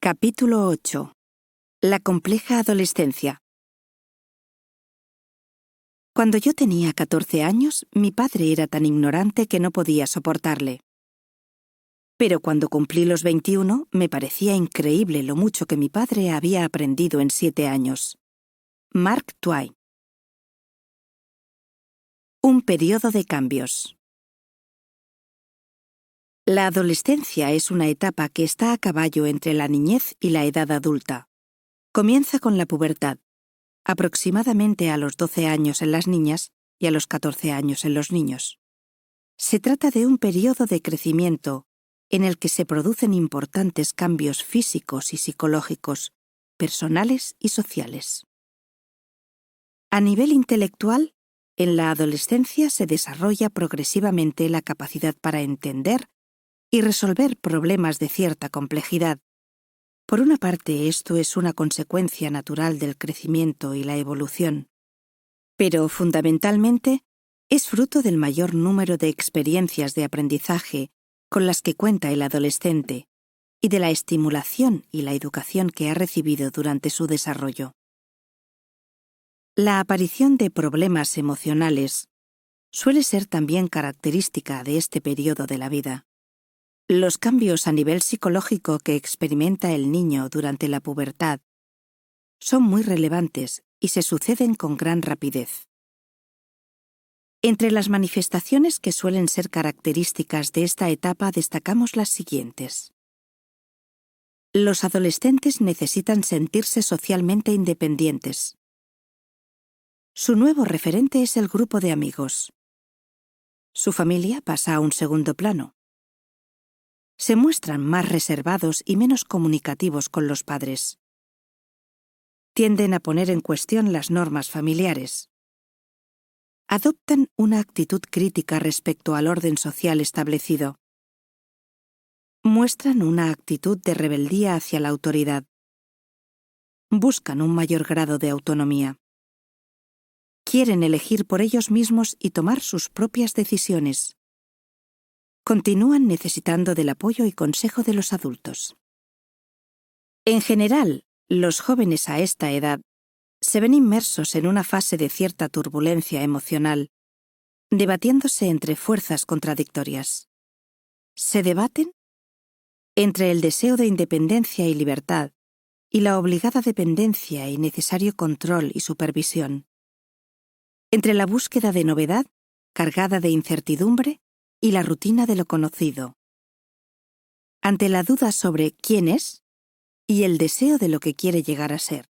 Capítulo 8. La compleja adolescencia. Cuando yo tenía 14 años, mi padre era tan ignorante que no podía soportarle. Pero cuando cumplí los 21, me parecía increíble lo mucho que mi padre había aprendido en 7 años. Mark Twain. Un periodo de cambios. La adolescencia es una etapa que está a caballo entre la niñez y la edad adulta. Comienza con la pubertad, aproximadamente a los 12 años en las niñas y a los 14 años en los niños. Se trata de un periodo de crecimiento en el que se producen importantes cambios físicos y psicológicos, personales y sociales. A nivel intelectual, en la adolescencia se desarrolla progresivamente la capacidad para entender y resolver problemas de cierta complejidad. Por una parte, esto es una consecuencia natural del crecimiento y la evolución, pero fundamentalmente es fruto del mayor número de experiencias de aprendizaje con las que cuenta el adolescente y de la estimulación y la educación que ha recibido durante su desarrollo. La aparición de problemas emocionales suele ser también característica de este periodo de la vida. Los cambios a nivel psicológico que experimenta el niño durante la pubertad son muy relevantes y se suceden con gran rapidez. Entre las manifestaciones que suelen ser características de esta etapa destacamos las siguientes. Los adolescentes necesitan sentirse socialmente independientes. Su nuevo referente es el grupo de amigos. Su familia pasa a un segundo plano. Se muestran más reservados y menos comunicativos con los padres. Tienden a poner en cuestión las normas familiares. Adoptan una actitud crítica respecto al orden social establecido. Muestran una actitud de rebeldía hacia la autoridad. Buscan un mayor grado de autonomía. Quieren elegir por ellos mismos y tomar sus propias decisiones. Continúan necesitando del apoyo y consejo de los adultos. En general, los jóvenes a esta edad se ven inmersos en una fase de cierta turbulencia emocional, debatiéndose entre fuerzas contradictorias. Se debaten entre el deseo de independencia y libertad y la obligada dependencia y necesario control y supervisión. Entre la búsqueda de novedad, cargada de incertidumbre, y la rutina de lo conocido. Ante la duda sobre quién es y el deseo de lo que quiere llegar a ser.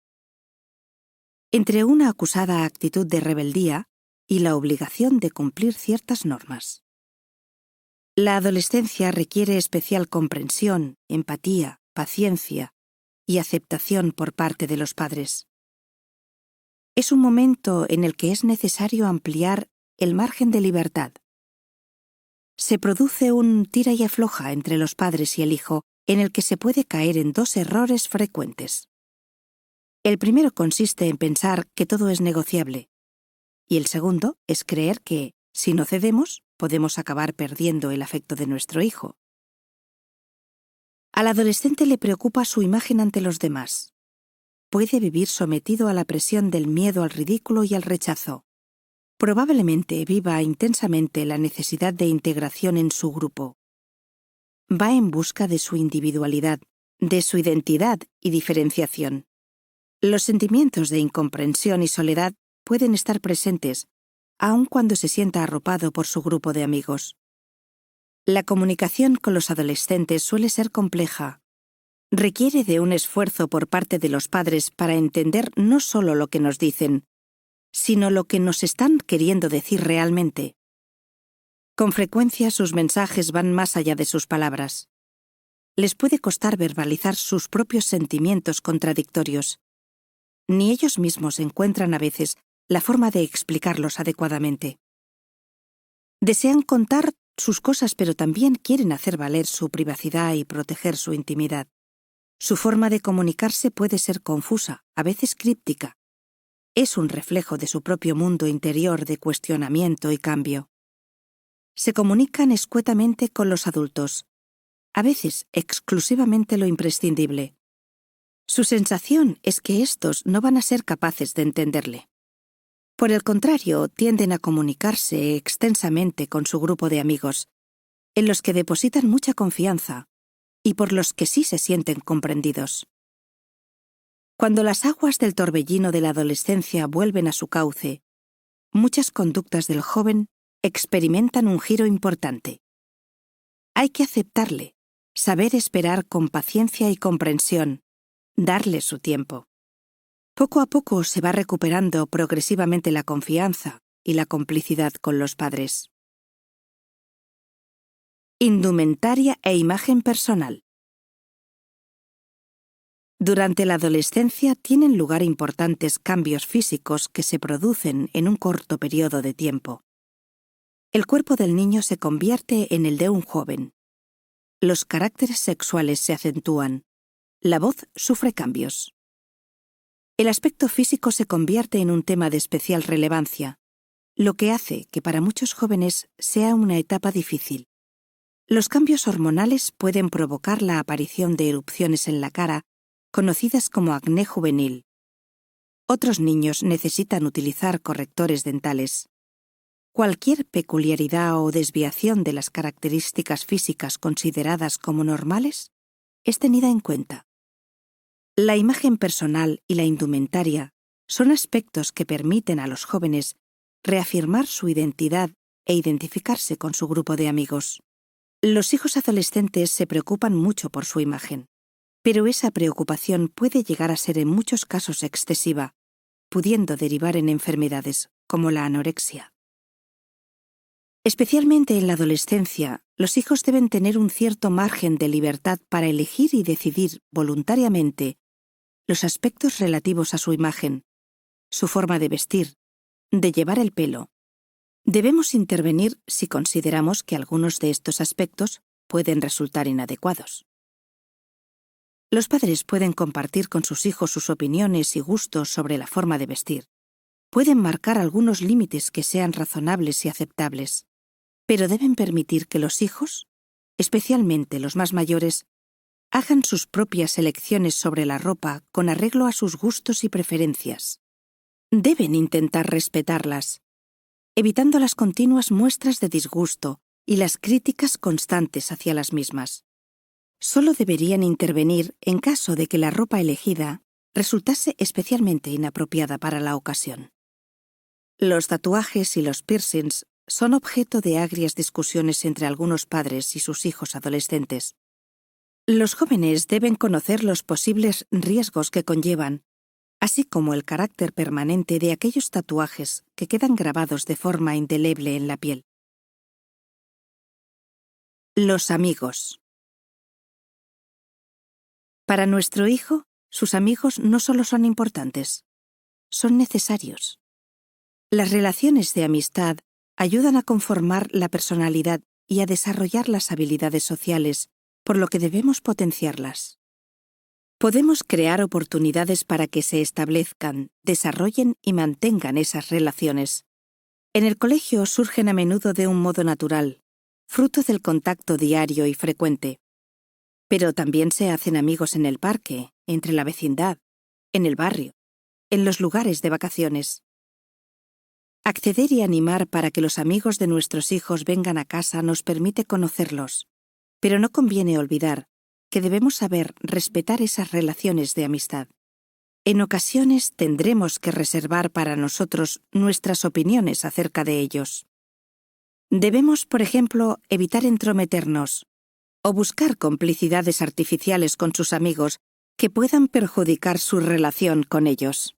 Entre una acusada actitud de rebeldía y la obligación de cumplir ciertas normas. La adolescencia requiere especial comprensión, empatía, paciencia y aceptación por parte de los padres. Es un momento en el que es necesario ampliar el margen de libertad. Se produce un tira y afloja entre los padres y el hijo, en el que se puede caer en dos errores frecuentes. El primero consiste en pensar que todo es negociable, y el segundo es creer que, si no cedemos, podemos acabar perdiendo el afecto de nuestro hijo. Al adolescente le preocupa su imagen ante los demás. Puede vivir sometido a la presión del miedo al ridículo y al rechazo. Probablemente viva intensamente la necesidad de integración en su grupo. Va en busca de su individualidad, de su identidad y diferenciación. Los sentimientos de incomprensión y soledad pueden estar presentes, aun cuando se sienta arropado por su grupo de amigos. La comunicación con los adolescentes suele ser compleja. Requiere de un esfuerzo por parte de los padres para entender no solo lo que nos dicen, sino lo que nos están queriendo decir realmente. Con frecuencia sus mensajes van más allá de sus palabras. Les puede costar verbalizar sus propios sentimientos contradictorios. Ni ellos mismos encuentran a veces la forma de explicarlos adecuadamente. Desean contar sus cosas, pero también quieren hacer valer su privacidad y proteger su intimidad. Su forma de comunicarse puede ser confusa, a veces críptica. Es un reflejo de su propio mundo interior de cuestionamiento y cambio. Se comunican escuetamente con los adultos, a veces exclusivamente lo imprescindible, Su sensación es que estos no van a ser capaces de entenderle. Por el contrario, tienden a comunicarse extensamente con su grupo de amigos, en los que depositan mucha confianza y por los que sí se sienten comprendidos. Cuando las aguas del torbellino de la adolescencia vuelven a su cauce, muchas conductas del joven experimentan un giro importante. Hay que aceptarle, saber esperar con paciencia y comprensión, darle su tiempo. Poco a poco se va recuperando progresivamente la confianza y la complicidad con los padres. Indumentaria e imagen personal. Durante la adolescencia tienen lugar importantes cambios físicos que se producen en un corto periodo de tiempo. El cuerpo del niño se convierte en el de un joven. Los caracteres sexuales se acentúan. La voz sufre cambios. El aspecto físico se convierte en un tema de especial relevancia, lo que hace que para muchos jóvenes sea una etapa difícil. Los cambios hormonales pueden provocar la aparición de erupciones en la cara, conocidas como acné juvenil. Otros niños necesitan utilizar correctores dentales. Cualquier peculiaridad o desviación de las características físicas consideradas como normales es tenida en cuenta. La imagen personal y la indumentaria son aspectos que permiten a los jóvenes reafirmar su identidad e identificarse con su grupo de amigos. Los hijos adolescentes se preocupan mucho por su imagen, pero esa preocupación puede llegar a ser en muchos casos excesiva, pudiendo derivar en enfermedades como la anorexia. Especialmente en la adolescencia, los hijos deben tener un cierto margen de libertad para elegir y decidir voluntariamente los aspectos relativos a su imagen, su forma de vestir, de llevar el pelo. Debemos intervenir si consideramos que algunos de estos aspectos pueden resultar inadecuados. Los padres pueden compartir con sus hijos sus opiniones y gustos sobre la forma de vestir. Pueden marcar algunos límites que sean razonables y aceptables, pero deben permitir que los hijos, especialmente los más mayores, hagan sus propias elecciones sobre la ropa con arreglo a sus gustos y preferencias. Deben intentar respetarlas, evitando las continuas muestras de disgusto y las críticas constantes hacia las mismas. Solo deberían intervenir en caso de que la ropa elegida resultase especialmente inapropiada para la ocasión. Los tatuajes y los piercings son objeto de agrias discusiones entre algunos padres y sus hijos adolescentes. Los jóvenes deben conocer los posibles riesgos que conllevan, así como el carácter permanente de aquellos tatuajes que quedan grabados de forma indeleble en la piel. Los amigos. Para nuestro hijo, sus amigos no solo son importantes, son necesarios. Las relaciones de amistad ayudan a conformar la personalidad y a desarrollar las habilidades sociales, por lo que debemos potenciarlas. Podemos crear oportunidades para que se establezcan, desarrollen y mantengan esas relaciones. En el colegio surgen a menudo de un modo natural, fruto del contacto diario y frecuente. Pero también se hacen amigos en el parque, entre la vecindad, en el barrio, en los lugares de vacaciones. Acceder y animar para que los amigos de nuestros hijos vengan a casa nos permite conocerlos, pero no conviene olvidar que debemos saber respetar esas relaciones de amistad. En ocasiones tendremos que reservar para nosotros nuestras opiniones acerca de ellos. Debemos, por ejemplo, evitar entrometernos o buscar complicidades artificiales con sus amigos que puedan perjudicar su relación con ellos.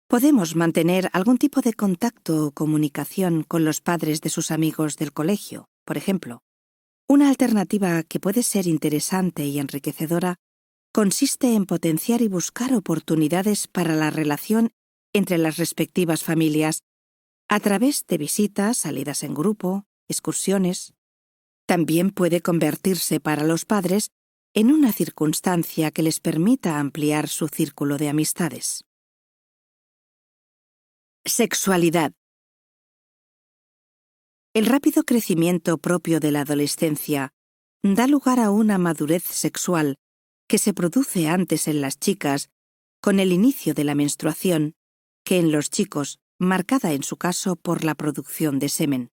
Podemos mantener algún tipo de contacto o comunicación con los padres de sus amigos del colegio, por ejemplo. Una alternativa que puede ser interesante y enriquecedora consiste en potenciar y buscar oportunidades para la relación entre las respectivas familias a través de visitas, salidas en grupo, excursiones. También puede convertirse para los padres en una circunstancia que les permita ampliar su círculo de amistades. Sexualidad. El rápido crecimiento propio de la adolescencia da lugar a una madurez sexual que se produce antes en las chicas con el inicio de la menstruación que en los chicos, marcada en su caso por la producción de semen.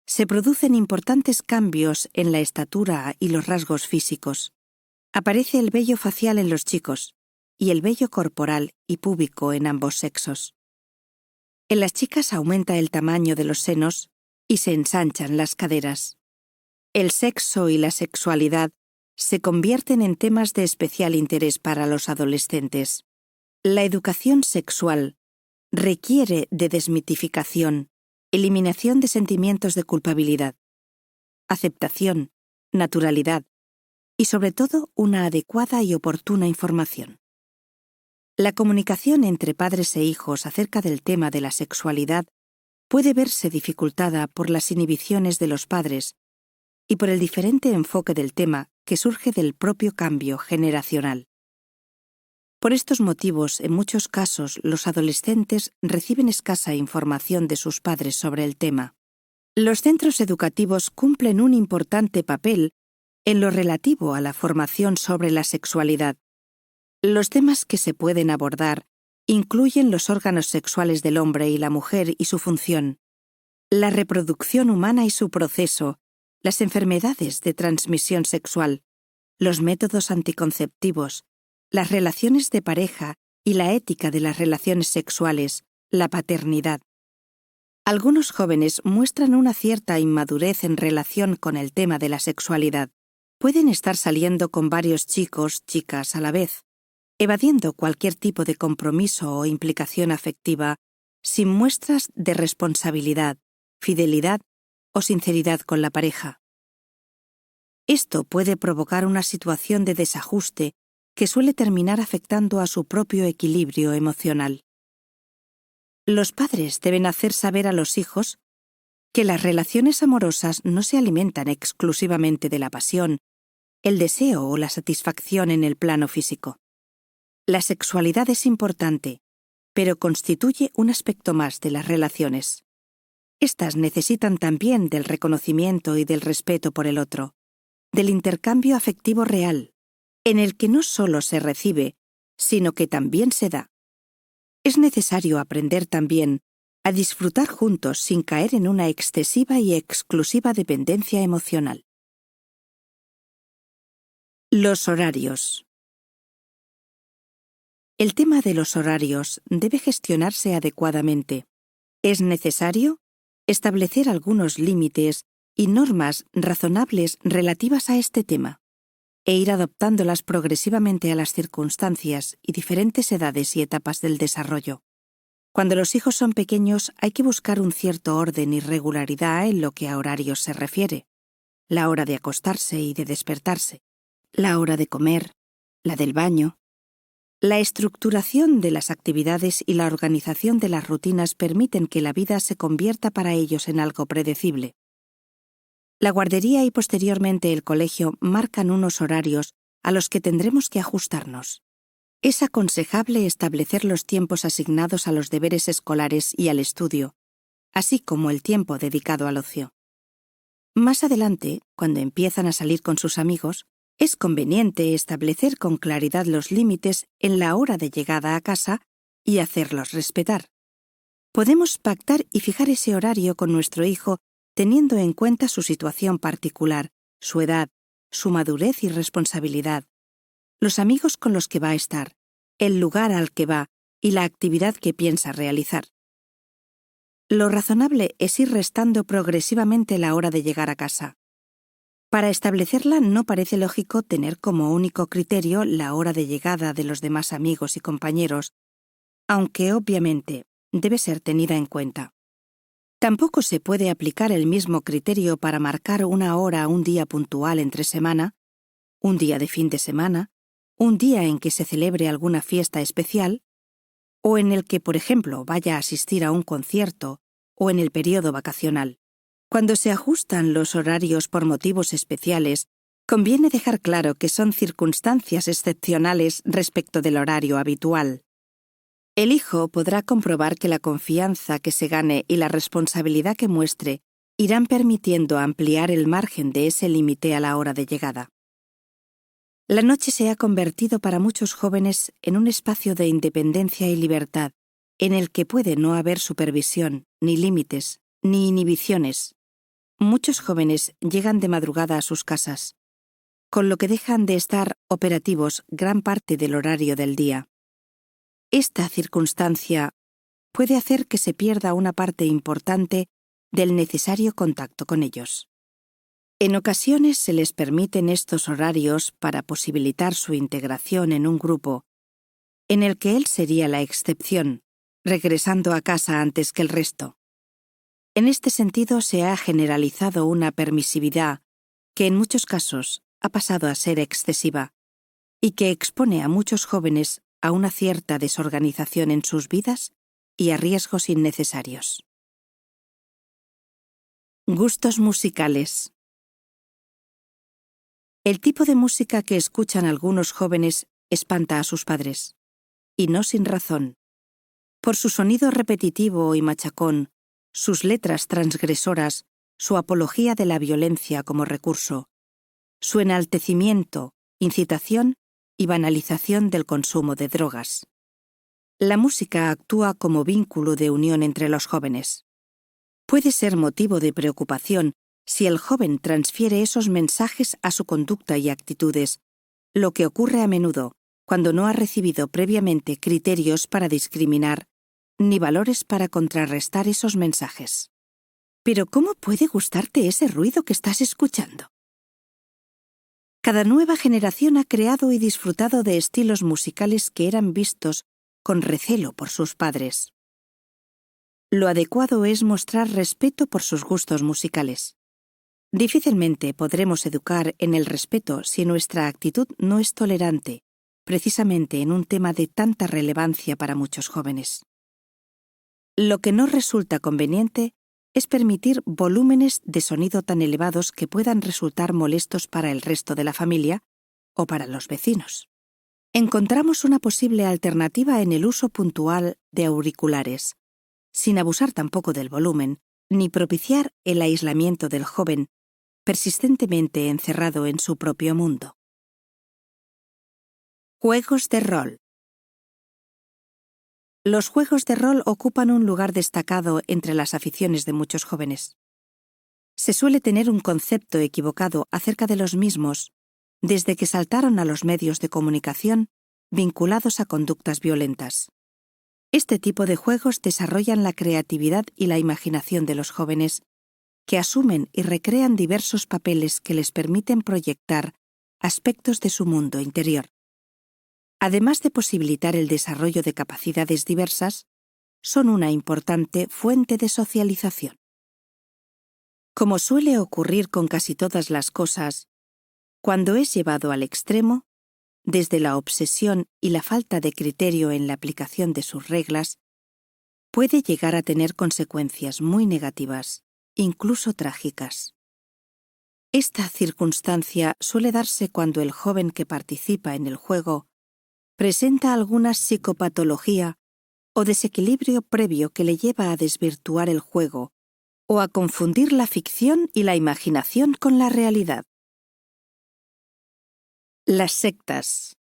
Se producen importantes cambios en la estatura y los rasgos físicos. Aparece el vello facial en los chicos y el vello corporal y púbico en ambos sexos. En las chicas aumenta el tamaño de los senos y se ensanchan las caderas. El sexo y la sexualidad se convierten en temas de especial interés para los adolescentes. La educación sexual requiere de desmitificación, eliminación de sentimientos de culpabilidad, aceptación, naturalidad y sobre todo una adecuada y oportuna información. La comunicación entre padres e hijos acerca del tema de la sexualidad puede verse dificultada por las inhibiciones de los padres y por el diferente enfoque del tema que surge del propio cambio generacional. Por estos motivos, en muchos casos, los adolescentes reciben escasa información de sus padres sobre el tema. Los centros educativos cumplen un importante papel en lo relativo a la formación sobre la sexualidad. Los temas que se pueden abordar incluyen los órganos sexuales del hombre y la mujer y su función, la reproducción humana y su proceso, las enfermedades de transmisión sexual, los métodos anticonceptivos, las relaciones de pareja y la ética de las relaciones sexuales, la paternidad. Algunos jóvenes muestran una cierta inmadurez en relación con el tema de la sexualidad. Pueden estar saliendo con varios chicos, chicas a la vez, evadiendo cualquier tipo de compromiso o implicación afectiva, sin muestras de responsabilidad, fidelidad o sinceridad con la pareja. Esto puede provocar una situación de desajuste que suele terminar afectando a su propio equilibrio emocional. Los padres deben hacer saber a los hijos que las relaciones amorosas no se alimentan exclusivamente de la pasión, el deseo o la satisfacción en el plano físico. La sexualidad es importante, pero constituye un aspecto más de las relaciones. Estas necesitan también del reconocimiento y del respeto por el otro, del intercambio afectivo real, en el que no solo se recibe, sino que también se da. Es necesario aprender también a disfrutar juntos sin caer en una excesiva y exclusiva dependencia emocional. Los horarios. El tema de los horarios debe gestionarse adecuadamente. Es necesario establecer algunos límites y normas razonables relativas a este tema, e ir adoptándolas progresivamente a las circunstancias y diferentes edades y etapas del desarrollo. Cuando los hijos son pequeños hay que buscar un cierto orden y regularidad en lo que a horarios se refiere: la hora de acostarse y de despertarse, la hora de comer, la del baño. La estructuración de las actividades y la organización de las rutinas permiten que la vida se convierta para ellos en algo predecible. La guardería y posteriormente el colegio marcan unos horarios a los que tendremos que ajustarnos. Es aconsejable establecer los tiempos asignados a los deberes escolares y al estudio, así como el tiempo dedicado al ocio. Más adelante, cuando empiezan a salir con sus amigos, es conveniente establecer con claridad los límites en la hora de llegada a casa y hacerlos respetar. Podemos pactar y fijar ese horario con nuestro hijo teniendo en cuenta su situación particular, su edad, su madurez y responsabilidad, los amigos con los que va a estar, el lugar al que va y la actividad que piensa realizar. Lo razonable es ir restando progresivamente la hora de llegar a casa. Para establecerla no parece lógico tener como único criterio la hora de llegada de los demás amigos y compañeros, aunque obviamente debe ser tenida en cuenta. Tampoco se puede aplicar el mismo criterio para marcar una hora un día puntual entre semana, un día de fin de semana, un día en que se celebre alguna fiesta especial, o en el que, por ejemplo, vaya a asistir a un concierto, o en el periodo vacacional. Cuando se ajustan los horarios por motivos especiales, conviene dejar claro que son circunstancias excepcionales respecto del horario habitual. El hijo podrá comprobar que la confianza que se gane y la responsabilidad que muestre irán permitiendo ampliar el margen de ese límite a la hora de llegada. La noche se ha convertido para muchos jóvenes en un espacio de independencia y libertad, en el que puede no haber supervisión, ni límites, ni inhibiciones. Muchos jóvenes llegan de madrugada a sus casas, con lo que dejan de estar operativos gran parte del horario del día. Esta circunstancia puede hacer que se pierda una parte importante del necesario contacto con ellos. En ocasiones se les permiten estos horarios para posibilitar su integración en un grupo, en el que él sería la excepción, regresando a casa antes que el resto. En este sentido se ha generalizado una permisividad que en muchos casos ha pasado a ser excesiva y que expone a muchos jóvenes a una cierta desorganización en sus vidas y a riesgos innecesarios. Gustos musicales. El tipo de música que escuchan algunos jóvenes espanta a sus padres, y no sin razón. Por su sonido repetitivo y machacón, sus letras transgresoras, su apología de la violencia como recurso, su enaltecimiento, incitación y banalización del consumo de drogas. La música actúa como vínculo de unión entre los jóvenes. Puede ser motivo de preocupación si el joven transfiere esos mensajes a su conducta y actitudes, lo que ocurre a menudo cuando no ha recibido previamente criterios para discriminar ni valores para contrarrestar esos mensajes. Pero ¿cómo puede gustarte ese ruido que estás escuchando? Cada nueva generación ha creado y disfrutado de estilos musicales que eran vistos con recelo por sus padres. Lo adecuado es mostrar respeto por sus gustos musicales. Difícilmente podremos educar en el respeto si nuestra actitud no es tolerante, precisamente en un tema de tanta relevancia para muchos jóvenes. Lo que no resulta conveniente es permitir volúmenes de sonido tan elevados que puedan resultar molestos para el resto de la familia o para los vecinos. Encontramos una posible alternativa en el uso puntual de auriculares, sin abusar tampoco del volumen, ni propiciar el aislamiento del joven, persistentemente encerrado en su propio mundo. Juegos de rol. Los juegos de rol ocupan un lugar destacado entre las aficiones de muchos jóvenes. Se suele tener un concepto equivocado acerca de los mismos desde que saltaron a los medios de comunicación vinculados a conductas violentas. Este tipo de juegos desarrollan la creatividad y la imaginación de los jóvenes, que asumen y recrean diversos papeles que les permiten proyectar aspectos de su mundo interior. Además de posibilitar el desarrollo de capacidades diversas, son una importante fuente de socialización. Como suele ocurrir con casi todas las cosas, cuando es llevado al extremo, desde la obsesión y la falta de criterio en la aplicación de sus reglas, puede llegar a tener consecuencias muy negativas, incluso trágicas. Esta circunstancia suele darse cuando el joven que participa en el juego presenta alguna psicopatología o desequilibrio previo que le lleva a desvirtuar el juego o a confundir la ficción y la imaginación con la realidad. Las sectas.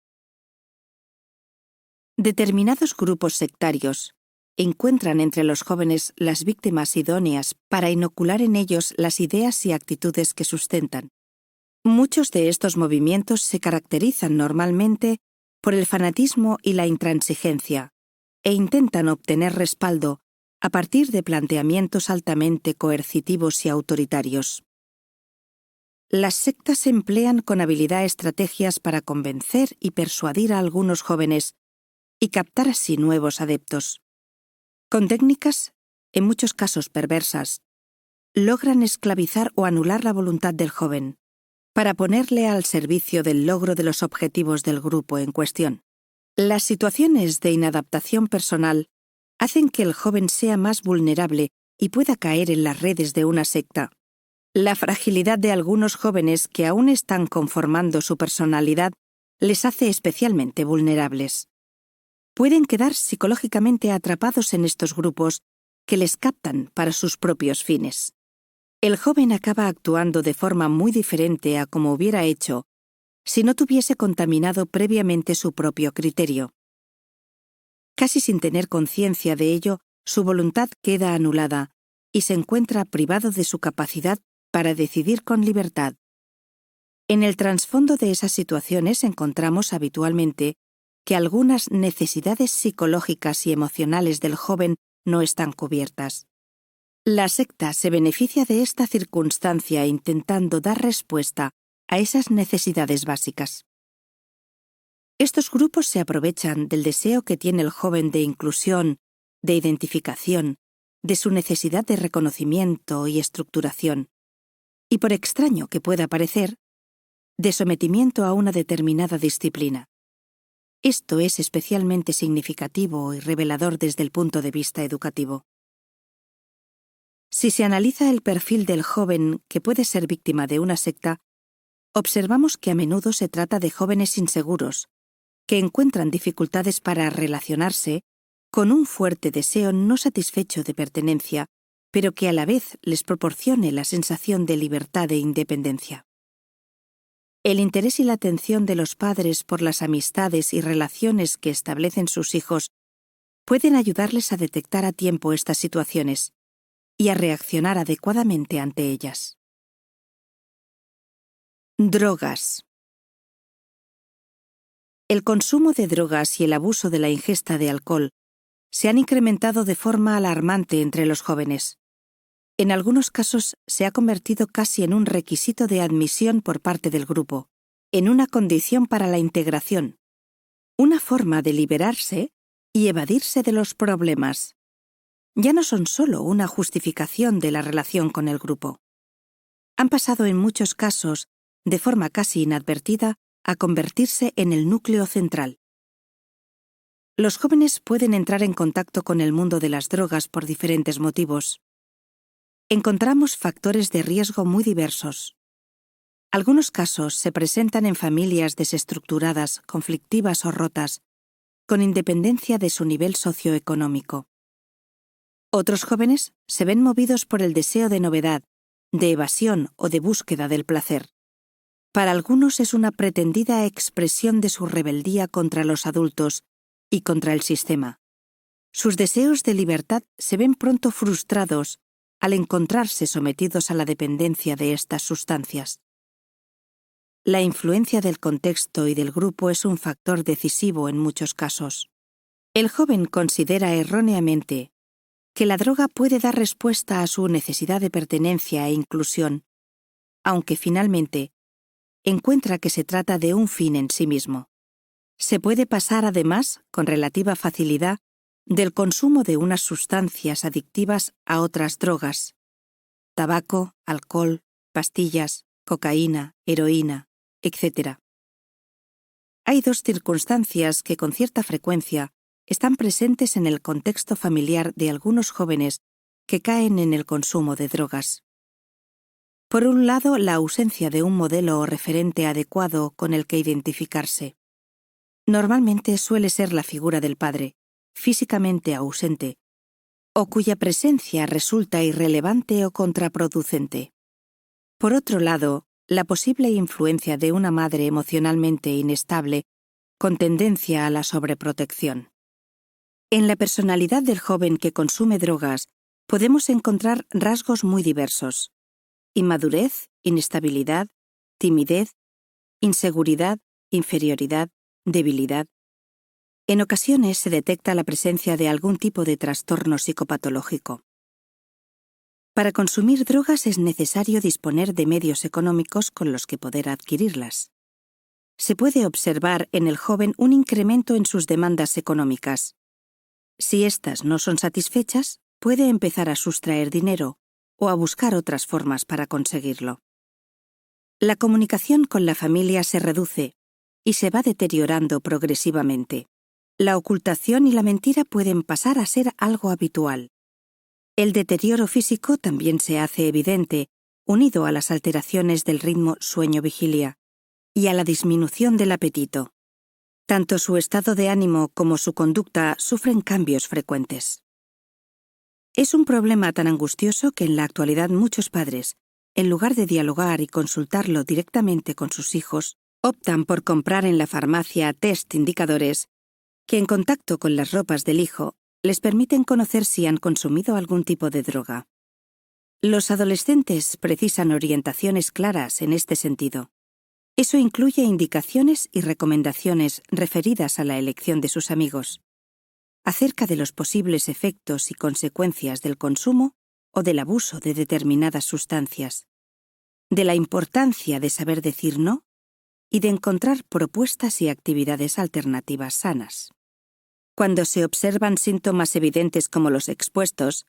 Determinados grupos sectarios encuentran entre los jóvenes las víctimas idóneas para inocular en ellos las ideas y actitudes que sustentan. Muchos de estos movimientos se caracterizan normalmente por el fanatismo y la intransigencia, e intentan obtener respaldo a partir de planteamientos altamente coercitivos y autoritarios. Las sectas emplean con habilidad estrategias para convencer y persuadir a algunos jóvenes y captar así nuevos adeptos. Con técnicas, en muchos casos perversas, logran esclavizar o anular la voluntad del joven, para ponerle al servicio del logro de los objetivos del grupo en cuestión. Las situaciones de inadaptación personal hacen que el joven sea más vulnerable y pueda caer en las redes de una secta. La fragilidad de algunos jóvenes que aún están conformando su personalidad les hace especialmente vulnerables. Pueden quedar psicológicamente atrapados en estos grupos que les captan para sus propios fines. El joven acaba actuando de forma muy diferente a como hubiera hecho si no tuviese contaminado previamente su propio criterio. Casi sin tener conciencia de ello, su voluntad queda anulada y se encuentra privado de su capacidad para decidir con libertad. En el trasfondo de esas situaciones encontramos habitualmente que algunas necesidades psicológicas y emocionales del joven no están cubiertas. La secta se beneficia de esta circunstancia intentando dar respuesta a esas necesidades básicas. Estos grupos se aprovechan del deseo que tiene el joven de inclusión, de identificación, de su necesidad de reconocimiento y estructuración, y por extraño que pueda parecer, de sometimiento a una determinada disciplina. Esto es especialmente significativo y revelador desde el punto de vista educativo. Si se analiza el perfil del joven que puede ser víctima de una secta, observamos que a menudo se trata de jóvenes inseguros, que encuentran dificultades para relacionarse con un fuerte deseo no satisfecho de pertenencia, pero que a la vez les proporcione la sensación de libertad e independencia. El interés y la atención de los padres por las amistades y relaciones que establecen sus hijos pueden ayudarles a detectar a tiempo estas situaciones y a reaccionar adecuadamente ante ellas. Drogas. El consumo de drogas y el abuso de la ingesta de alcohol se han incrementado de forma alarmante entre los jóvenes. En algunos casos se ha convertido casi en un requisito de admisión por parte del grupo, en una condición para la integración, una forma de liberarse y evadirse de los problemas. Ya no son solo una justificación de la relación con el grupo. Han pasado en muchos casos, de forma casi inadvertida, a convertirse en el núcleo central. Los jóvenes pueden entrar en contacto con el mundo de las drogas por diferentes motivos. Encontramos factores de riesgo muy diversos. Algunos casos se presentan en familias desestructuradas, conflictivas o rotas, con independencia de su nivel socioeconómico. Otros jóvenes se ven movidos por el deseo de novedad, de evasión o de búsqueda del placer. Para algunos es una pretendida expresión de su rebeldía contra los adultos y contra el sistema. Sus deseos de libertad se ven pronto frustrados al encontrarse sometidos a la dependencia de estas sustancias. La influencia del contexto y del grupo es un factor decisivo en muchos casos. El joven considera erróneamente que la droga puede dar respuesta a su necesidad de pertenencia e inclusión, aunque finalmente encuentra que se trata de un fin en sí mismo. Se puede pasar además, con relativa facilidad, del consumo de unas sustancias adictivas a otras drogas: tabaco, alcohol, pastillas, cocaína, heroína, etc. Hay dos circunstancias que con cierta frecuencia están presentes en el contexto familiar de algunos jóvenes que caen en el consumo de drogas. Por un lado, la ausencia de un modelo o referente adecuado con el que identificarse. Normalmente suele ser la figura del padre, físicamente ausente, o cuya presencia resulta irrelevante o contraproducente. Por otro lado, la posible influencia de una madre emocionalmente inestable con tendencia a la sobreprotección. En la personalidad del joven que consume drogas podemos encontrar rasgos muy diversos: inmadurez, inestabilidad, timidez, inseguridad, inferioridad, debilidad. En ocasiones se detecta la presencia de algún tipo de trastorno psicopatológico. Para consumir drogas es necesario disponer de medios económicos con los que poder adquirirlas. Se puede observar en el joven un incremento en sus demandas económicas. Si éstas no son satisfechas, puede empezar a sustraer dinero o a buscar otras formas para conseguirlo. La comunicación con la familia se reduce y se va deteriorando progresivamente. La ocultación y la mentira pueden pasar a ser algo habitual. El deterioro físico también se hace evidente, unido a las alteraciones del ritmo sueño-vigilia y a la disminución del apetito. Tanto su estado de ánimo como su conducta sufren cambios frecuentes. Es un problema tan angustioso que en la actualidad muchos padres, en lugar de dialogar y consultarlo directamente con sus hijos, Optan por comprar en la farmacia test indicadores que, en contacto con las ropas del hijo, les permiten conocer si han consumido algún tipo de droga. Los adolescentes precisan orientaciones claras en este sentido. Eso incluye indicaciones y recomendaciones referidas a la elección de sus amigos, acerca de los posibles efectos y consecuencias del consumo o del abuso de determinadas sustancias, de la importancia de saber decir no y de encontrar propuestas y actividades alternativas sanas. Cuando se observan síntomas evidentes como los expuestos,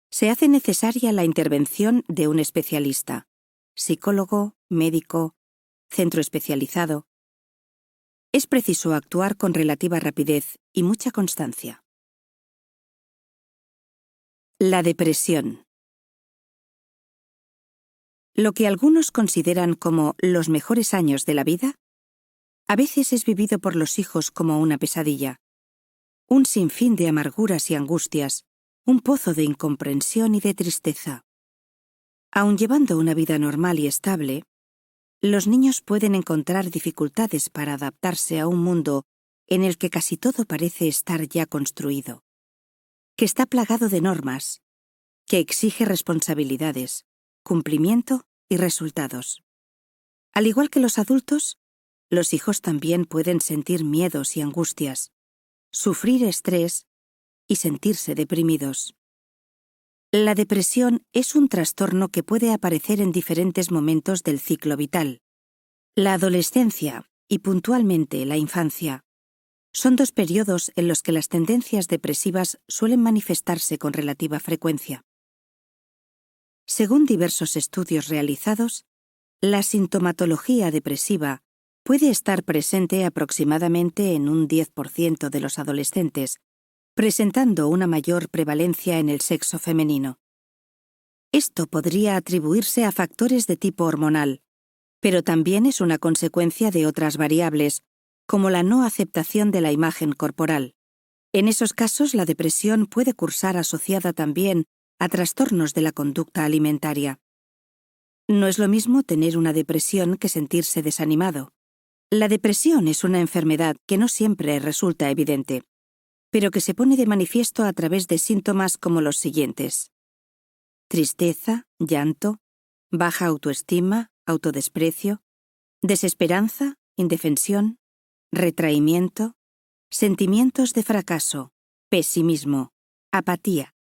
se hace necesaria la intervención de un especialista, psicólogo, médico, centro especializado. Es preciso actuar con relativa rapidez y mucha constancia. La depresión. Lo que algunos consideran como los mejores años de la vida, a veces es vivido por los hijos como una pesadilla, un sinfín de amarguras y angustias, un pozo de incomprensión y de tristeza. Aun llevando una vida normal y estable, los niños pueden encontrar dificultades para adaptarse a un mundo en el que casi todo parece estar ya construido, que está plagado de normas, que exige responsabilidades, cumplimiento y resultados. Al igual que los adultos, los hijos también pueden sentir miedos y angustias, sufrir estrés y sentirse deprimidos. La depresión es un trastorno que puede aparecer en diferentes momentos del ciclo vital. La adolescencia y puntualmente la infancia son dos periodos en los que las tendencias depresivas suelen manifestarse con relativa frecuencia. Según diversos estudios realizados, la sintomatología depresiva puede estar presente aproximadamente en un 10% de los adolescentes, presentando una mayor prevalencia en el sexo femenino. Esto podría atribuirse a factores de tipo hormonal, pero también es una consecuencia de otras variables, como la no aceptación de la imagen corporal. En esos casos, la depresión puede cursar asociada también a trastornos de la conducta alimentaria. No es lo mismo tener una depresión que sentirse desanimado. La depresión es una enfermedad que no siempre resulta evidente, pero que se pone de manifiesto a través de síntomas como los siguientes: tristeza, llanto, baja autoestima, autodesprecio, desesperanza, indefensión, retraimiento, sentimientos de fracaso, pesimismo, apatía,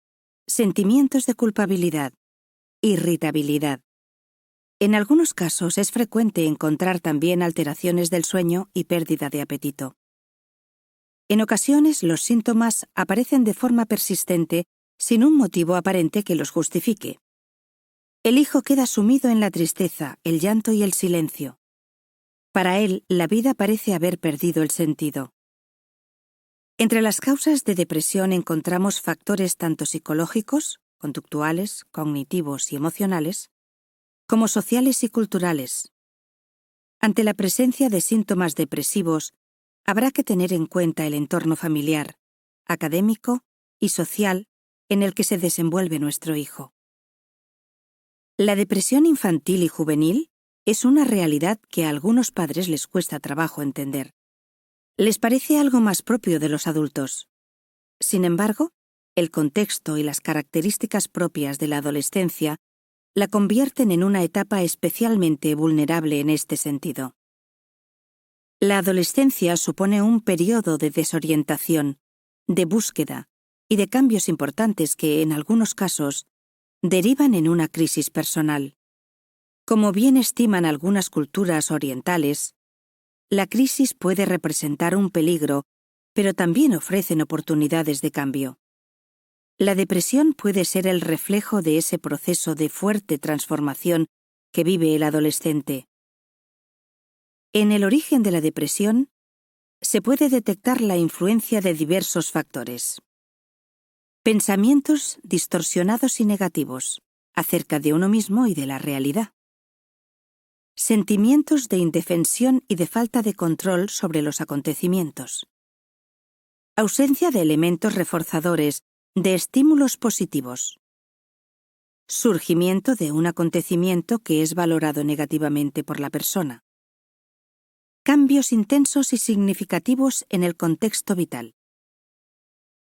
sentimientos de culpabilidad, irritabilidad. En algunos casos es frecuente encontrar también alteraciones del sueño y pérdida de apetito. En ocasiones, los síntomas aparecen de forma persistente sin un motivo aparente que los justifique. El hijo queda sumido en la tristeza, el llanto y el silencio. Para él, la vida parece haber perdido el sentido. Entre las causas de depresión encontramos factores tanto psicológicos, conductuales, cognitivos y emocionales, como sociales y culturales. Ante la presencia de síntomas depresivos, habrá que tener en cuenta el entorno familiar, académico y social en el que se desenvuelve nuestro hijo. La depresión infantil y juvenil es una realidad que a algunos padres les cuesta trabajo entender. Les parece algo más propio de los adultos. Sin embargo, el contexto y las características propias de la adolescencia la convierten en una etapa especialmente vulnerable en este sentido. La adolescencia supone un periodo de desorientación, de búsqueda y de cambios importantes que, en algunos casos, derivan en una crisis personal. Como bien estiman algunas culturas orientales, la crisis puede representar un peligro, pero también ofrecen oportunidades de cambio. La depresión puede ser el reflejo de ese proceso de fuerte transformación que vive el adolescente. En el origen de la depresión se puede detectar la influencia de diversos factores. Pensamientos distorsionados y negativos acerca de uno mismo y de la realidad. Sentimientos de indefensión y de falta de control sobre los acontecimientos. Ausencia de elementos reforzadores, de estímulos positivos. Surgimiento de un acontecimiento que es valorado negativamente por la persona. Cambios intensos y significativos en el contexto vital.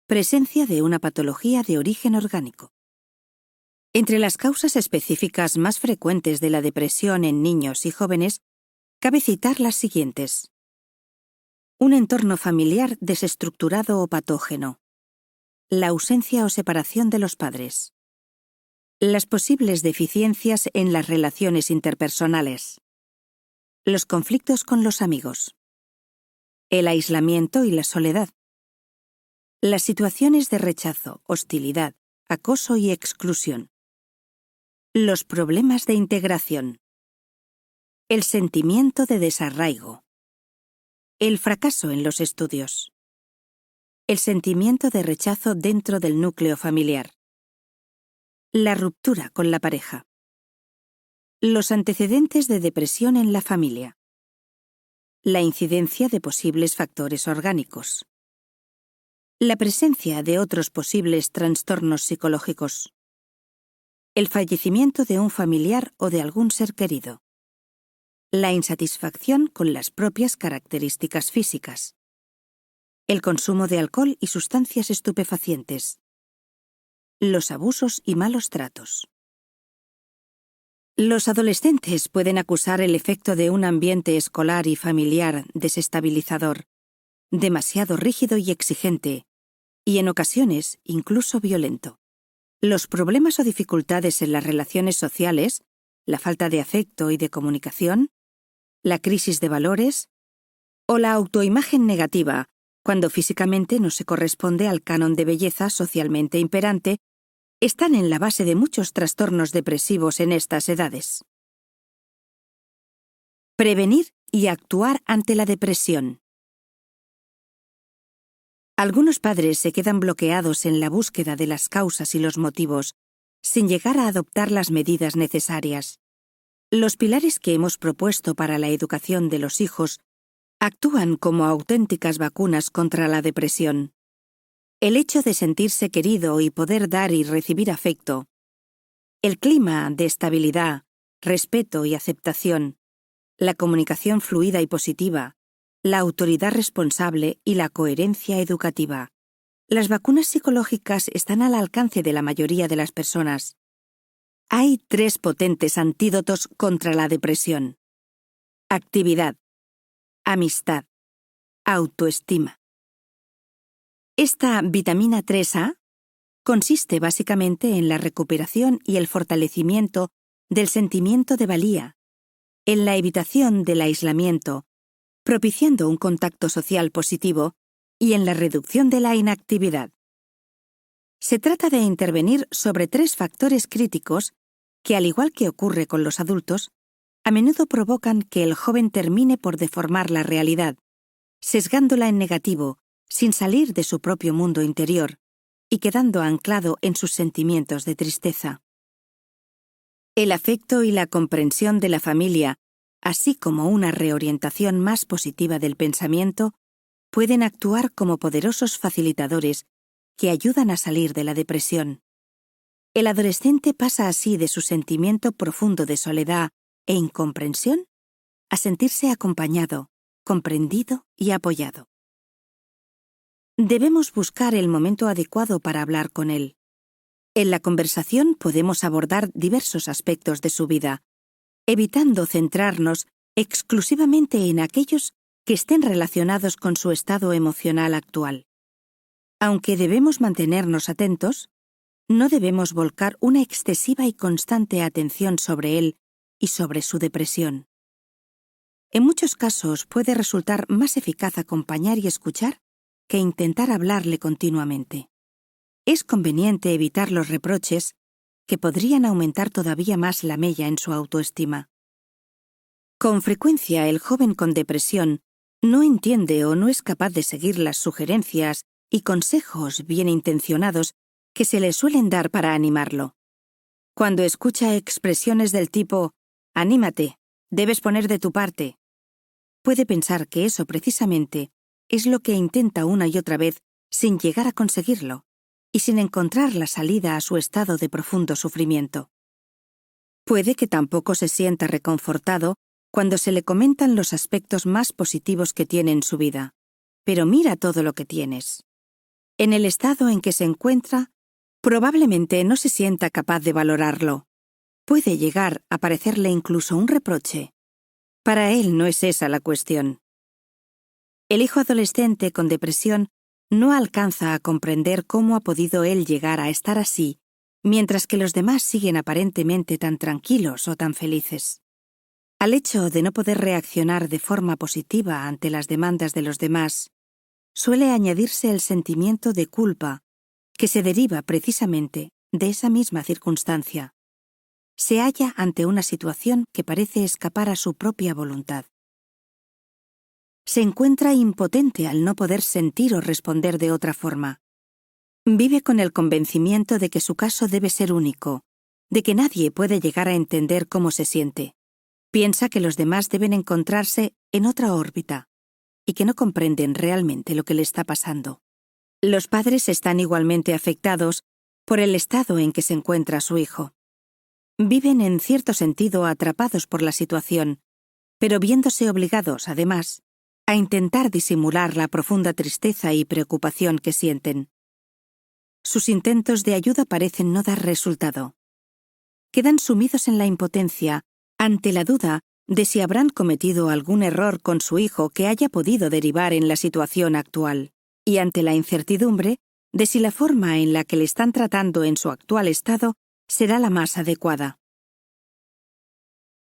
Presencia de una patología de origen orgánico. Entre las causas específicas más frecuentes de la depresión en niños y jóvenes, cabe citar las siguientes. Un entorno familiar desestructurado o patógeno. La ausencia o separación de los padres. Las posibles deficiencias en las relaciones interpersonales. Los conflictos con los amigos. El aislamiento y la soledad. Las situaciones de rechazo, hostilidad, acoso y exclusión. Los problemas de integración. El sentimiento de desarraigo. El fracaso en los estudios. El sentimiento de rechazo dentro del núcleo familiar. La ruptura con la pareja. Los antecedentes de depresión en la familia. La incidencia de posibles factores orgánicos. La presencia de otros posibles trastornos psicológicos. El fallecimiento de un familiar o de algún ser querido. La insatisfacción con las propias características físicas. El consumo de alcohol y sustancias estupefacientes. Los abusos y malos tratos. Los adolescentes pueden acusar el efecto de un ambiente escolar y familiar desestabilizador, demasiado rígido y exigente, y en ocasiones incluso violento. Los problemas o dificultades en las relaciones sociales, la falta de afecto y de comunicación, la crisis de valores o la autoimagen negativa, cuando físicamente no se corresponde al canon de belleza socialmente imperante, están en la base de muchos trastornos depresivos en estas edades. Prevenir y actuar ante la depresión. Algunos padres se quedan bloqueados en la búsqueda de las causas y los motivos, sin llegar a adoptar las medidas necesarias. Los pilares que hemos propuesto para la educación de los hijos actúan como auténticas vacunas contra la depresión. El hecho de sentirse querido y poder dar y recibir afecto. El clima de estabilidad, respeto y aceptación. La comunicación fluida y positiva. La autoridad responsable y la coherencia educativa. Las vacunas psicológicas están al alcance de la mayoría de las personas. Hay 3 potentes antídotos contra la depresión. Actividad. Amistad. Autoestima. Esta vitamina 3A consiste básicamente en la recuperación y el fortalecimiento del sentimiento de valía, en la evitación del aislamiento, propiciando un contacto social positivo y en la reducción de la inactividad. Se trata de intervenir sobre 3 factores críticos que, al igual que ocurre con los adultos, a menudo provocan que el joven termine por deformar la realidad, sesgándola en negativo, sin salir de su propio mundo interior y quedando anclado en sus sentimientos de tristeza. El afecto y la comprensión de la familia, así como una reorientación más positiva del pensamiento, pueden actuar como poderosos facilitadores que ayudan a salir de la depresión. El adolescente pasa así de su sentimiento profundo de soledad e incomprensión a sentirse acompañado, comprendido y apoyado. Debemos buscar el momento adecuado para hablar con él. En la conversación podemos abordar diversos aspectos de su vida, evitando centrarnos exclusivamente en aquellos que estén relacionados con su estado emocional actual. Aunque debemos mantenernos atentos, no debemos volcar una excesiva y constante atención sobre él y sobre su depresión. En muchos casos puede resultar más eficaz acompañar y escuchar que intentar hablarle continuamente. Es conveniente evitar los reproches que podrían aumentar todavía más la mella en su autoestima. Con frecuencia el joven con depresión no entiende o no es capaz de seguir las sugerencias y consejos bien intencionados que se le suelen dar para animarlo. Cuando escucha expresiones del tipo «anímate, debes poner de tu parte», puede pensar que eso precisamente es lo que intenta una y otra vez sin llegar a conseguirlo y sin encontrar la salida a su estado de profundo sufrimiento. Puede que tampoco se sienta reconfortado cuando se le comentan los aspectos más positivos que tiene en su vida. Pero mira todo lo que tienes. En el estado en que se encuentra, probablemente no se sienta capaz de valorarlo. Puede llegar a parecerle incluso un reproche. Para él no es esa la cuestión. El hijo adolescente con depresión no alcanza a comprender cómo ha podido él llegar a estar así, mientras que los demás siguen aparentemente tan tranquilos o tan felices. Al hecho de no poder reaccionar de forma positiva ante las demandas de los demás, suele añadirse el sentimiento de culpa, que se deriva precisamente de esa misma circunstancia. Se halla ante una situación que parece escapar a su propia voluntad. Se encuentra impotente al no poder sentir o responder de otra forma. Vive con el convencimiento de que su caso debe ser único, de que nadie puede llegar a entender cómo se siente. Piensa que los demás deben encontrarse en otra órbita y que no comprenden realmente lo que le está pasando. Los padres están igualmente afectados por el estado en que se encuentra su hijo. Viven en cierto sentido atrapados por la situación, pero viéndose obligados, además, a intentar disimular la profunda tristeza y preocupación que sienten. Sus intentos de ayuda parecen no dar resultado. Quedan sumidos en la impotencia ante la duda de si habrán cometido algún error con su hijo que haya podido derivar en la situación actual, y ante la incertidumbre de si la forma en la que le están tratando en su actual estado será la más adecuada.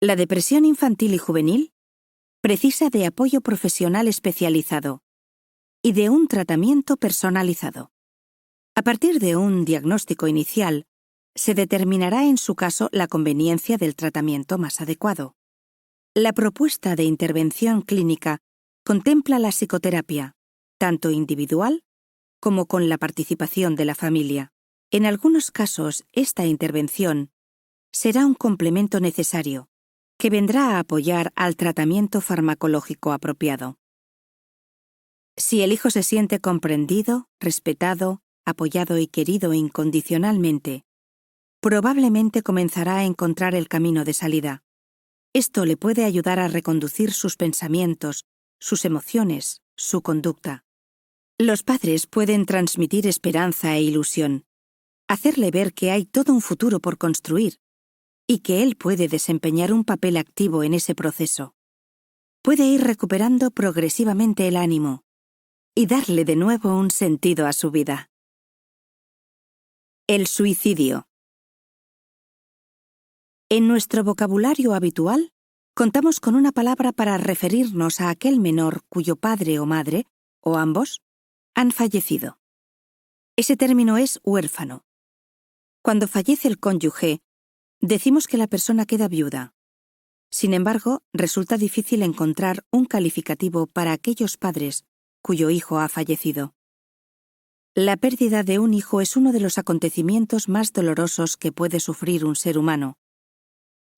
La depresión infantil y juvenil precisa de apoyo profesional especializado y de un tratamiento personalizado. A partir de un diagnóstico inicial, se determinará en su caso la conveniencia del tratamiento más adecuado. La propuesta de intervención clínica contempla la psicoterapia, tanto individual como con la participación de la familia. En algunos casos, esta intervención será un complemento necesario, que vendrá a apoyar al tratamiento farmacológico apropiado. Si el hijo se siente comprendido, respetado, apoyado y querido incondicionalmente, probablemente comenzará a encontrar el camino de salida. Esto le puede ayudar a reconducir sus pensamientos, sus emociones, su conducta. Los padres pueden transmitir esperanza e ilusión, hacerle ver que hay todo un futuro por construir y que él puede desempeñar un papel activo en ese proceso. Puede ir recuperando progresivamente el ánimo y darle de nuevo un sentido a su vida. El suicidio. En nuestro vocabulario habitual, contamos con una palabra para referirnos a aquel menor cuyo padre o madre, o ambos, han fallecido. Ese término es huérfano. Cuando fallece el cónyuge, decimos que la persona queda viuda. Sin embargo, resulta difícil encontrar un calificativo para aquellos padres cuyo hijo ha fallecido. La pérdida de un hijo es uno de los acontecimientos más dolorosos que puede sufrir un ser humano.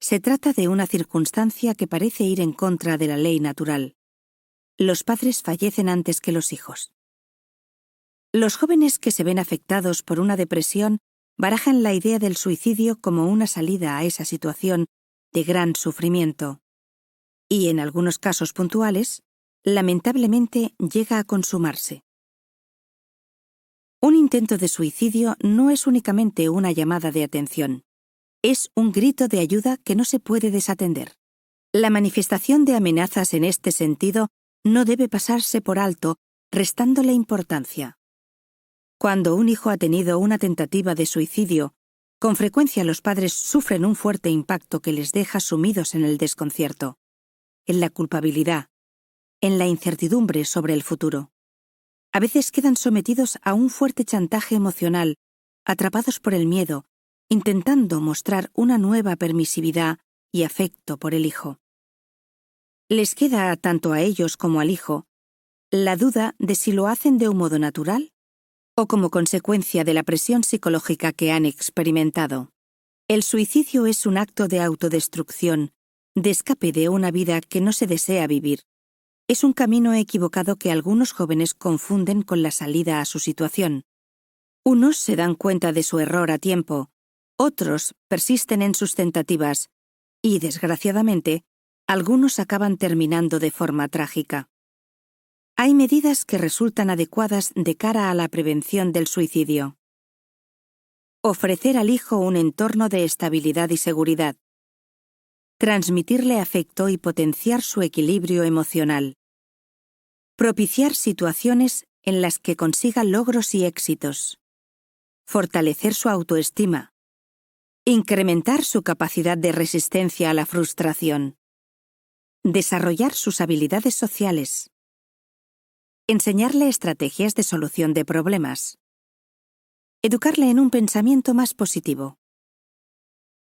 Se trata de una circunstancia que parece ir en contra de la ley natural. Los padres fallecen antes que los hijos. Los jóvenes que se ven afectados por una depresión barajan la idea del suicidio como una salida a esa situación de gran sufrimiento. Y en algunos casos puntuales, lamentablemente llega a consumarse. Un intento de suicidio no es únicamente una llamada de atención. Es un grito de ayuda que no se puede desatender. La manifestación de amenazas en este sentido no debe pasarse por alto, restándole importancia. Cuando un hijo ha tenido una tentativa de suicidio, con frecuencia los padres sufren un fuerte impacto que les deja sumidos en el desconcierto, en la culpabilidad, en la incertidumbre sobre el futuro. A veces quedan sometidos a un fuerte chantaje emocional, atrapados por el miedo, intentando mostrar una nueva permisividad y afecto por el hijo. Les queda, tanto a ellos como al hijo, la duda de si lo hacen de un modo natural o como consecuencia de la presión psicológica que han experimentado. El suicidio es un acto de autodestrucción, de escape de una vida que no se desea vivir. Es un camino equivocado que algunos jóvenes confunden con la salida a su situación. Unos se dan cuenta de su error a tiempo, otros persisten en sus tentativas y, desgraciadamente, Algunos acaban terminando de forma trágica. Hay medidas que resultan adecuadas de cara a la prevención del suicidio. Ofrecer al hijo un entorno de estabilidad y seguridad. Transmitirle afecto y potenciar su equilibrio emocional. Propiciar situaciones en las que consiga logros y éxitos. Fortalecer su autoestima. Incrementar su capacidad de resistencia a la frustración. Desarrollar sus habilidades sociales. Enseñarle estrategias de solución de problemas. Educarle en un pensamiento más positivo.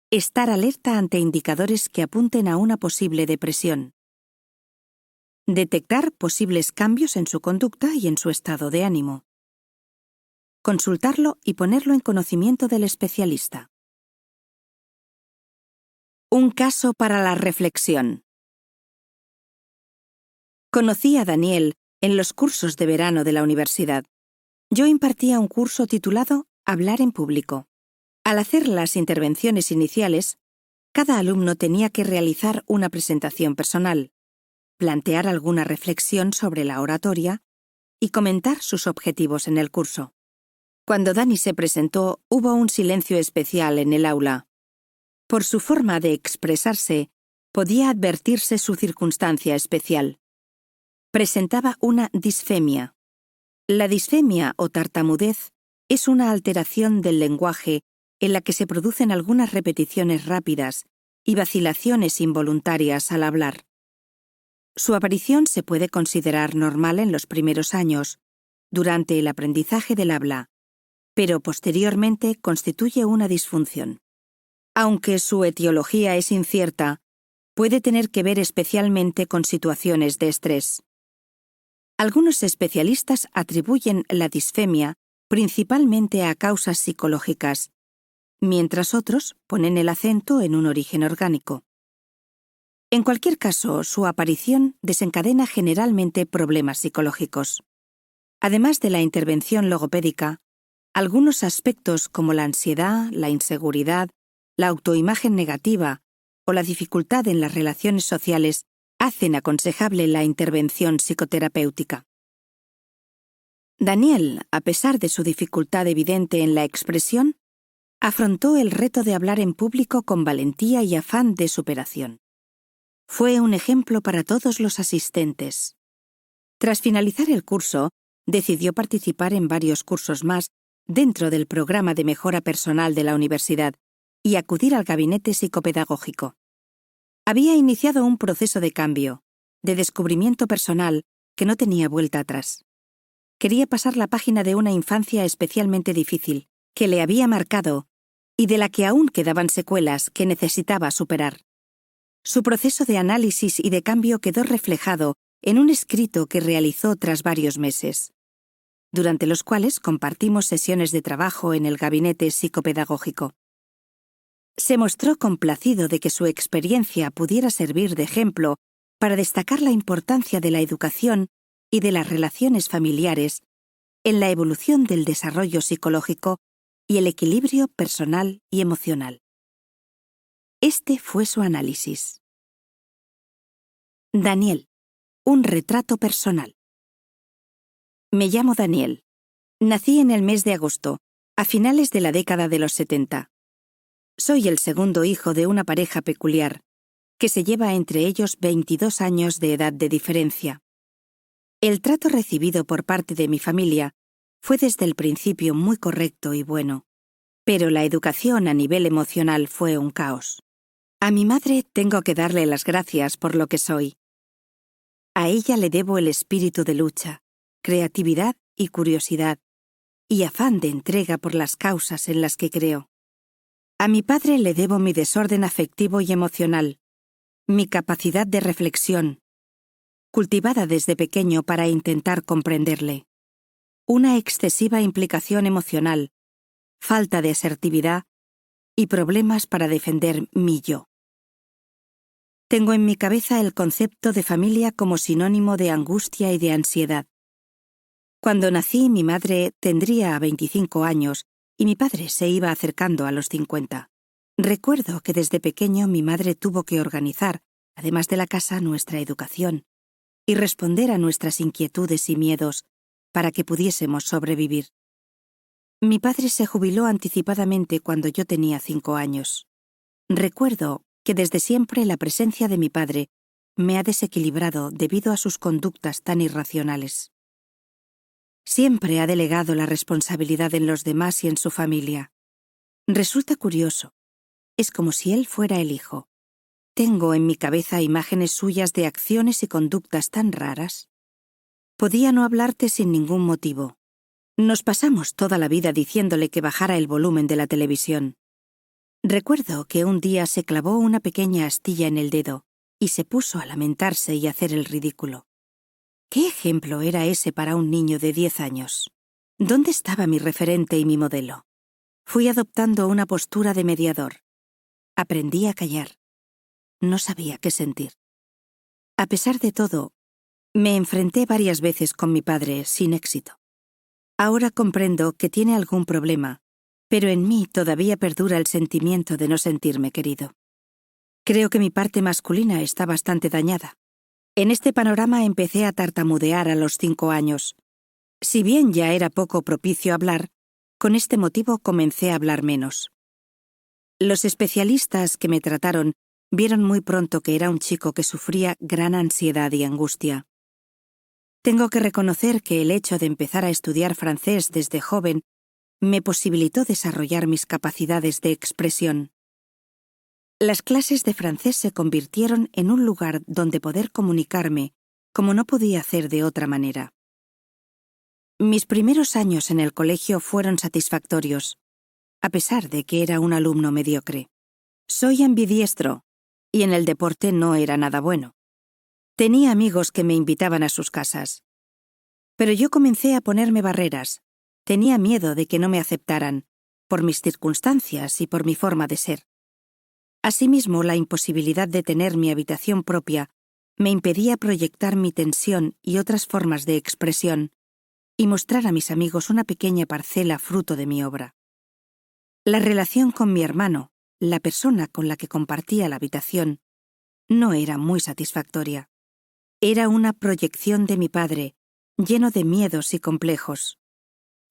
Estar alerta ante indicadores que apunten a una posible depresión. Detectar posibles cambios en su conducta y en su estado de ánimo. Consultarlo y ponerlo en conocimiento del especialista. Un caso para la reflexión. Conocí a Daniel en los cursos de verano de la universidad. Yo impartía un curso titulado Hablar en público. Al hacer las intervenciones iniciales, cada alumno tenía que realizar una presentación personal, plantear alguna reflexión sobre la oratoria y comentar sus objetivos en el curso. Cuando Dani se presentó, hubo un silencio especial en el aula. Por su forma de expresarse, podía advertirse su circunstancia especial. Presentaba una disfemia. La disfemia o tartamudez es una alteración del lenguaje en la que se producen algunas repeticiones rápidas y vacilaciones involuntarias al hablar. Su aparición se puede considerar normal en los primeros años, durante el aprendizaje del habla, pero posteriormente constituye una disfunción. Aunque su etiología es incierta, puede tener que ver especialmente con situaciones de estrés. Algunos especialistas atribuyen la disfemia principalmente a causas psicológicas, mientras otros ponen el acento en un origen orgánico. En cualquier caso, su aparición desencadena generalmente problemas psicológicos. Además de la intervención logopédica, algunos aspectos como la ansiedad, la inseguridad, la autoimagen negativa o la dificultad en las relaciones sociales hacen aconsejable la intervención psicoterapéutica. Daniel, a pesar de su dificultad evidente en la expresión, afrontó el reto de hablar en público con valentía y afán de superación. Fue un ejemplo para todos los asistentes. Tras finalizar el curso, decidió participar en varios cursos más dentro del programa de mejora personal de la universidad y acudir al gabinete psicopedagógico. Había iniciado un proceso de cambio, de descubrimiento personal que no tenía vuelta atrás. Quería pasar la página de una infancia especialmente difícil, que le había marcado y de la que aún quedaban secuelas que necesitaba superar. Su proceso de análisis y de cambio quedó reflejado en un escrito que realizó tras varios meses, durante los cuales compartimos sesiones de trabajo en el gabinete psicopedagógico. Se mostró complacido de que su experiencia pudiera servir de ejemplo para destacar la importancia de la educación y de las relaciones familiares en la evolución del desarrollo psicológico y el equilibrio personal y emocional. Este fue su análisis. Daniel, un retrato personal. Me llamo Daniel. Nací en el mes de agosto, a finales de la década de los 70. Soy el segundo hijo de una pareja peculiar, que se lleva entre ellos 22 años de edad de diferencia. El trato recibido por parte de mi familia fue desde el principio muy correcto y bueno, pero la educación a nivel emocional fue un caos. A mi madre tengo que darle las gracias por lo que soy. A ella le debo el espíritu de lucha, creatividad y curiosidad, y afán de entrega por las causas en las que creo. A mi padre le debo mi desorden afectivo y emocional, mi capacidad de reflexión, cultivada desde pequeño para intentar comprenderle, una excesiva implicación emocional, falta de asertividad y problemas para defender mi yo. Tengo en mi cabeza el concepto de familia como sinónimo de angustia y de ansiedad. Cuando nací, mi madre tendría 25 años y mi padre se iba acercando a los 50. Recuerdo que desde pequeño mi madre tuvo que organizar, además de la casa, nuestra educación y responder a nuestras inquietudes y miedos para que pudiésemos sobrevivir. Mi padre se jubiló anticipadamente cuando yo tenía 5 años. Recuerdo que desde siempre la presencia de mi padre me ha desequilibrado debido a sus conductas tan irracionales. Siempre ha delegado la responsabilidad en los demás y en su familia. Resulta curioso. Es como si él fuera el hijo. Tengo en mi cabeza imágenes suyas de acciones y conductas tan raras. Podía no hablarte sin ningún motivo. Nos pasamos toda la vida diciéndole que bajara el volumen de la televisión. Recuerdo que un día se clavó una pequeña astilla en el dedo y se puso a lamentarse y hacer el ridículo. ¿Qué ejemplo era ese para un niño de 10 años? ¿Dónde estaba mi referente y mi modelo? Fui adoptando una postura de mediador. Aprendí a callar. No sabía qué sentir. A pesar de todo, me enfrenté varias veces con mi padre sin éxito. Ahora comprendo que tiene algún problema, pero en mí todavía perdura el sentimiento de no sentirme querido. Creo que mi parte masculina está bastante dañada. En este panorama empecé a tartamudear a los 5 años. Si bien ya era poco propicio hablar, con este motivo comencé a hablar menos. Los especialistas que me trataron vieron muy pronto que era un chico que sufría gran ansiedad y angustia. Tengo que reconocer que el hecho de empezar a estudiar francés desde joven me posibilitó desarrollar mis capacidades de expresión. Las clases de francés se convirtieron en un lugar donde poder comunicarme como no podía hacer de otra manera. Mis primeros años en el colegio fueron satisfactorios, a pesar de que era un alumno mediocre. Soy ambidiestro, y en el deporte no era nada bueno. Tenía amigos que me invitaban a sus casas. Pero yo comencé a ponerme barreras. Tenía miedo de que no me aceptaran, por mis circunstancias y por mi forma de ser. Asimismo, la imposibilidad de tener mi habitación propia me impedía proyectar mi tensión y otras formas de expresión y mostrar a mis amigos una pequeña parcela fruto de mi obra. La relación con mi hermano, la persona con la que compartía la habitación, no era muy satisfactoria. Era una proyección de mi padre, lleno de miedos y complejos.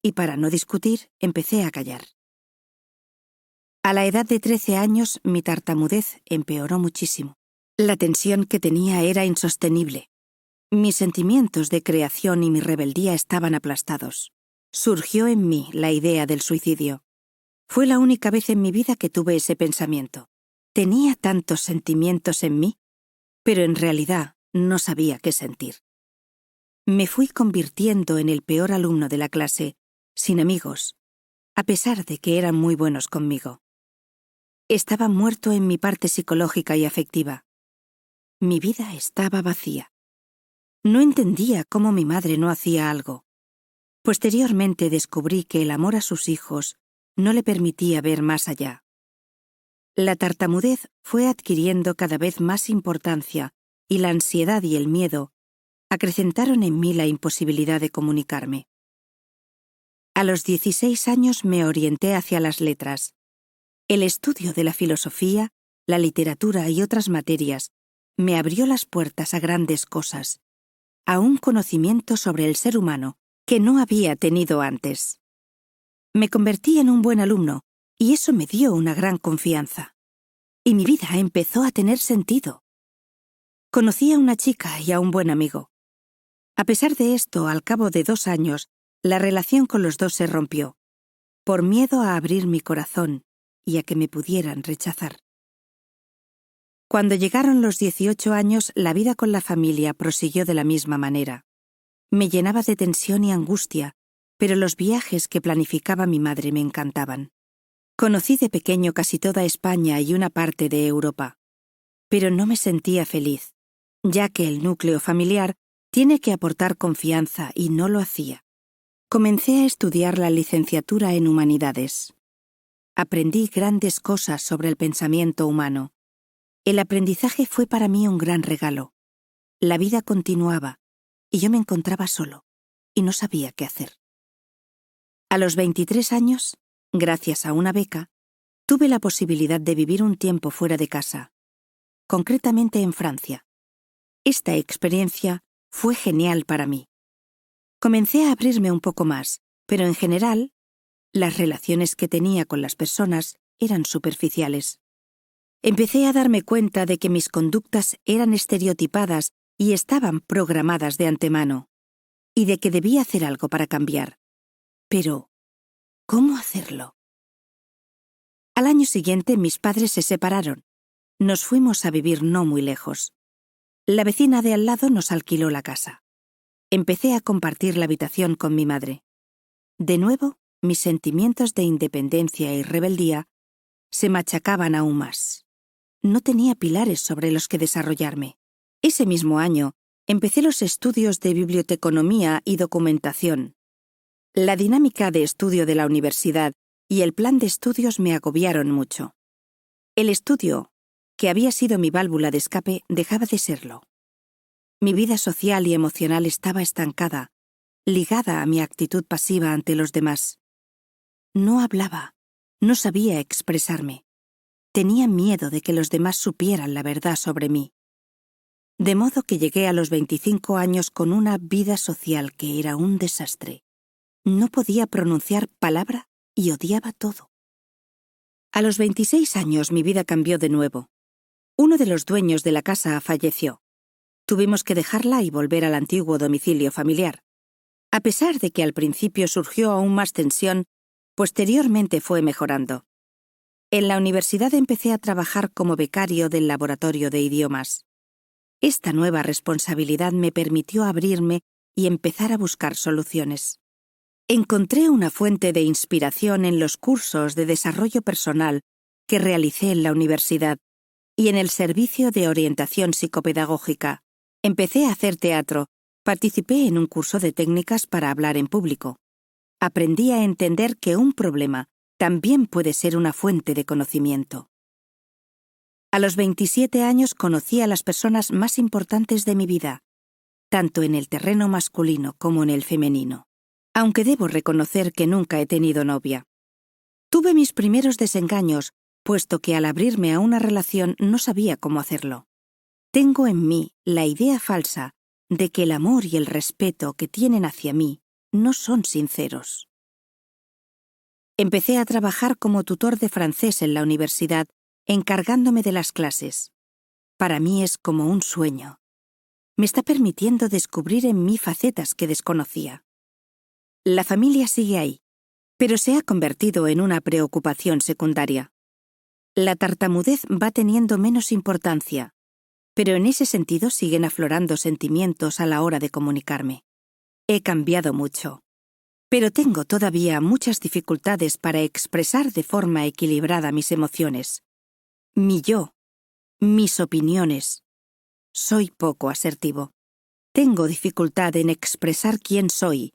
Y para no discutir, empecé a callar. A la edad de 13 años, mi tartamudez empeoró muchísimo. La tensión que tenía era insostenible. Mis sentimientos de creación y mi rebeldía estaban aplastados. Surgió en mí la idea del suicidio. Fue la única vez en mi vida que tuve ese pensamiento. Tenía tantos sentimientos en mí, pero en realidad no sabía qué sentir. Me fui convirtiendo en el peor alumno de la clase, sin amigos, a pesar de que eran muy buenos conmigo. Estaba muerto en mi parte psicológica y afectiva. Mi vida estaba vacía. No entendía cómo mi madre no hacía algo. Posteriormente descubrí que el amor a sus hijos no le permitía ver más allá. La tartamudez fue adquiriendo cada vez más importancia y la ansiedad y el miedo acrecentaron en mí la imposibilidad de comunicarme. A los 16 años me orienté hacia las letras. El estudio de la filosofía, la literatura y otras materias me abrió las puertas a grandes cosas, a un conocimiento sobre el ser humano que no había tenido antes. Me convertí en un buen alumno y eso me dio una gran confianza. Y mi vida empezó a tener sentido. Conocí a una chica y a un buen amigo. A pesar de esto, al cabo de 2 años, la relación con los dos se rompió, por miedo a abrir mi corazón y a que me pudieran rechazar. Cuando llegaron los 18 años, la vida con la familia prosiguió de la misma manera. Me llenaba de tensión y angustia, pero los viajes que planificaba mi madre me encantaban. Conocí de pequeño casi toda España y una parte de Europa, pero no me sentía feliz, ya que el núcleo familiar tiene que aportar confianza y no lo hacía. Comencé a estudiar la licenciatura en Humanidades. Aprendí grandes cosas sobre el pensamiento humano. El aprendizaje fue para mí un gran regalo. La vida continuaba, y yo me encontraba solo, y no sabía qué hacer. A los 23 años, gracias a una beca, tuve la posibilidad de vivir un tiempo fuera de casa. concretamente en Francia. Esta experiencia fue genial para mí. Comencé a abrirme un poco más, pero en general, las relaciones que tenía con las personas eran superficiales. Empecé a darme cuenta de que mis conductas eran estereotipadas y estaban programadas de antemano, y de que debía hacer algo para cambiar. Pero, ¿cómo hacerlo? Al año siguiente mis padres se separaron. Nos fuimos a vivir no muy lejos. La vecina de al lado nos alquiló la casa. Empecé a compartir la habitación con mi madre. De nuevo, mis sentimientos de independencia y rebeldía se machacaban aún más. No tenía pilares sobre los que desarrollarme. Ese mismo año, empecé los estudios de biblioteconomía y documentación. La dinámica de estudio de la universidad y el plan de estudios me agobiaron mucho. El estudio, que había sido mi válvula de escape, dejaba de serlo. Mi vida social y emocional estaba estancada, ligada a mi actitud pasiva ante los demás. No hablaba, no sabía expresarme. Tenía miedo de que los demás supieran la verdad sobre mí. De modo que llegué a los 25 años con una vida social que era un desastre. No podía pronunciar palabra y odiaba todo. A los 26 años mi vida cambió de nuevo. Uno de los dueños de la casa falleció. Tuvimos que dejarla y volver al antiguo domicilio familiar. A pesar de que al principio surgió aún más tensión, posteriormente fue mejorando. En la universidad empecé a trabajar como becario del laboratorio de idiomas. Esta nueva responsabilidad me permitió abrirme y empezar a buscar soluciones. Encontré una fuente de inspiración en los cursos de desarrollo personal que realicé en la universidad y en el servicio de orientación psicopedagógica. Empecé a hacer teatro, participé en un curso de técnicas para hablar en público. Aprendí a entender que un problema también puede ser una fuente de conocimiento. A los 27 años conocí a las personas más importantes de mi vida, tanto en el terreno masculino como en el femenino. Aunque debo reconocer que nunca he tenido novia. Tuve mis primeros desengaños, puesto que al abrirme a una relación no sabía cómo hacerlo. Tengo en mí la idea falsa de que el amor y el respeto que tienen hacia mí no son sinceros. Empecé a trabajar como tutor de francés en la universidad, encargándome de las clases. Para mí es como un sueño. Me está permitiendo descubrir en mí facetas que desconocía. La familia sigue ahí, pero se ha convertido en una preocupación secundaria. La tartamudez va teniendo menos importancia, pero en ese sentido siguen aflorando sentimientos a la hora de comunicarme. He cambiado mucho, pero tengo todavía muchas dificultades para expresar de forma equilibrada mis emociones, mi yo, mis opiniones. Soy poco asertivo. Tengo dificultad en expresar quién soy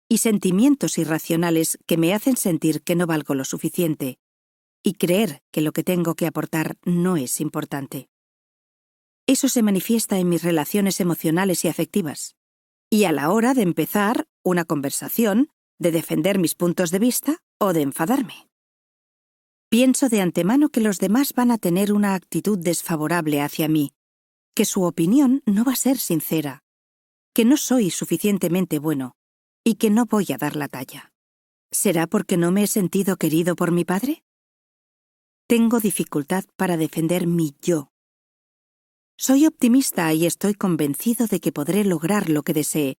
y sentimientos irracionales que me hacen sentir que no valgo lo suficiente y creer que lo que tengo que aportar no es importante. Eso se manifiesta en mis relaciones emocionales y afectivas, y a la hora de empezar una conversación, de defender mis puntos de vista o de enfadarme. Pienso de antemano que los demás van a tener una actitud desfavorable hacia mí, que su opinión no va a ser sincera, que no soy suficientemente bueno, y que no voy a dar la talla. ¿Será porque no me he sentido querido por mi padre? Tengo dificultad para defender mi yo. Soy optimista y estoy convencido de que podré lograr lo que desee,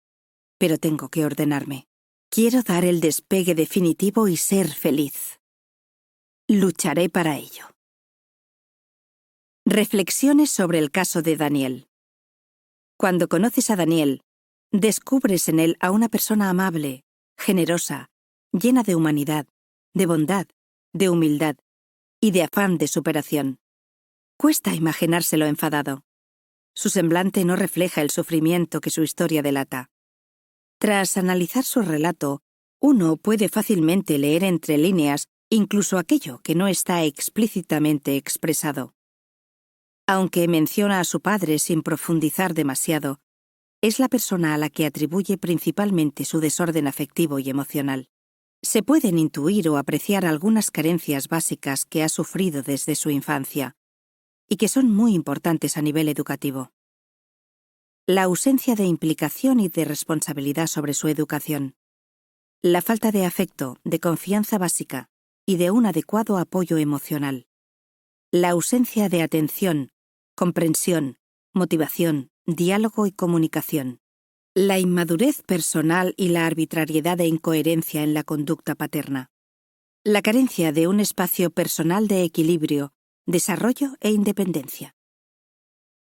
pero tengo que ordenarme. Quiero dar el despegue definitivo y ser feliz. Lucharé para ello. Reflexiones sobre el caso de Daniel. Cuando conoces a Daniel, descubres en él a una persona amable, generosa, llena de humanidad, de bondad, de humildad y de afán de superación. Cuesta imaginárselo enfadado. Su semblante no refleja el sufrimiento que su historia delata. Tras analizar su relato, uno puede fácilmente leer entre líneas incluso aquello que no está explícitamente expresado. Aunque menciona a su padre sin profundizar demasiado, es la persona a la que atribuye principalmente su desorden afectivo y emocional. Se pueden intuir o apreciar algunas carencias básicas que ha sufrido desde su infancia. y que son muy importantes a nivel educativo. La ausencia de implicación y de responsabilidad sobre su educación. La falta de afecto, de confianza básica y de un adecuado apoyo emocional. La ausencia de atención, comprensión, motivación, diálogo y comunicación. La inmadurez personal y la arbitrariedad e incoherencia en la conducta paterna. La carencia de un espacio personal de equilibrio, desarrollo e independencia.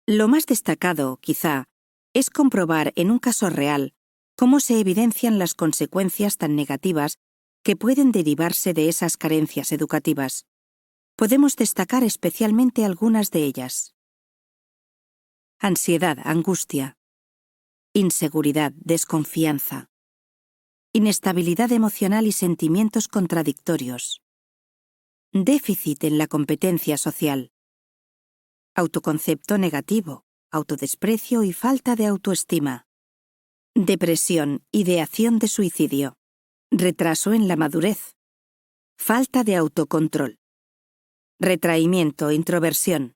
Lo más destacado, quizá, es comprobar en un caso real cómo se evidencian las consecuencias tan negativas que pueden derivarse de esas carencias educativas. Podemos destacar especialmente algunas de ellas. Ansiedad, angustia. Inseguridad, desconfianza. Inestabilidad emocional y sentimientos contradictorios. Déficit en la competencia social. Autoconcepto negativo, autodesprecio y falta de autoestima. Depresión, ideación de suicidio. Retraso en la madurez. Falta de autocontrol. Retraimiento, introversión.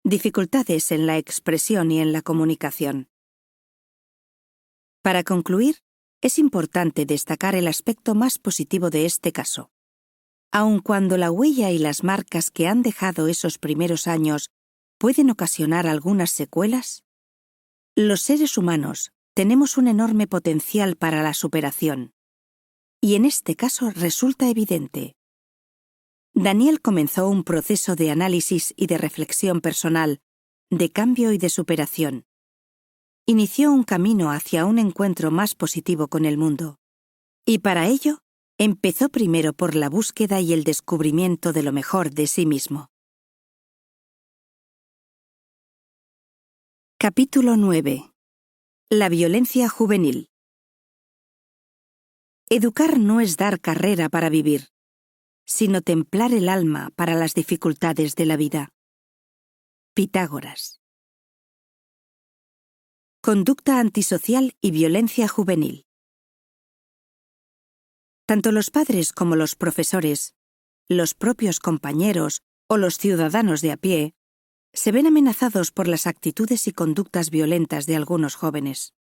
Dificultades en la expresión y en la comunicación. Para concluir, es importante destacar el aspecto más positivo de este caso. Aun cuando la huella y las marcas que han dejado esos primeros años pueden ocasionar algunas secuelas, los seres humanos tenemos un enorme potencial para la superación. Y en este caso resulta evidente. Daniel comenzó un proceso de análisis y de reflexión personal, de cambio y de superación. Inició un camino hacia un encuentro más positivo con el mundo. Y para ello, empezó primero por la búsqueda y el descubrimiento de lo mejor de sí mismo. Capítulo 9. La violencia juvenil. Educar no es dar carrera para vivir, sino templar el alma para las dificultades de la vida. Pitágoras. Conducta antisocial y violencia juvenil. Tanto los padres como los profesores, los propios compañeros o los ciudadanos de a pie, se ven amenazados por las actitudes y conductas violentas de algunos jóvenes.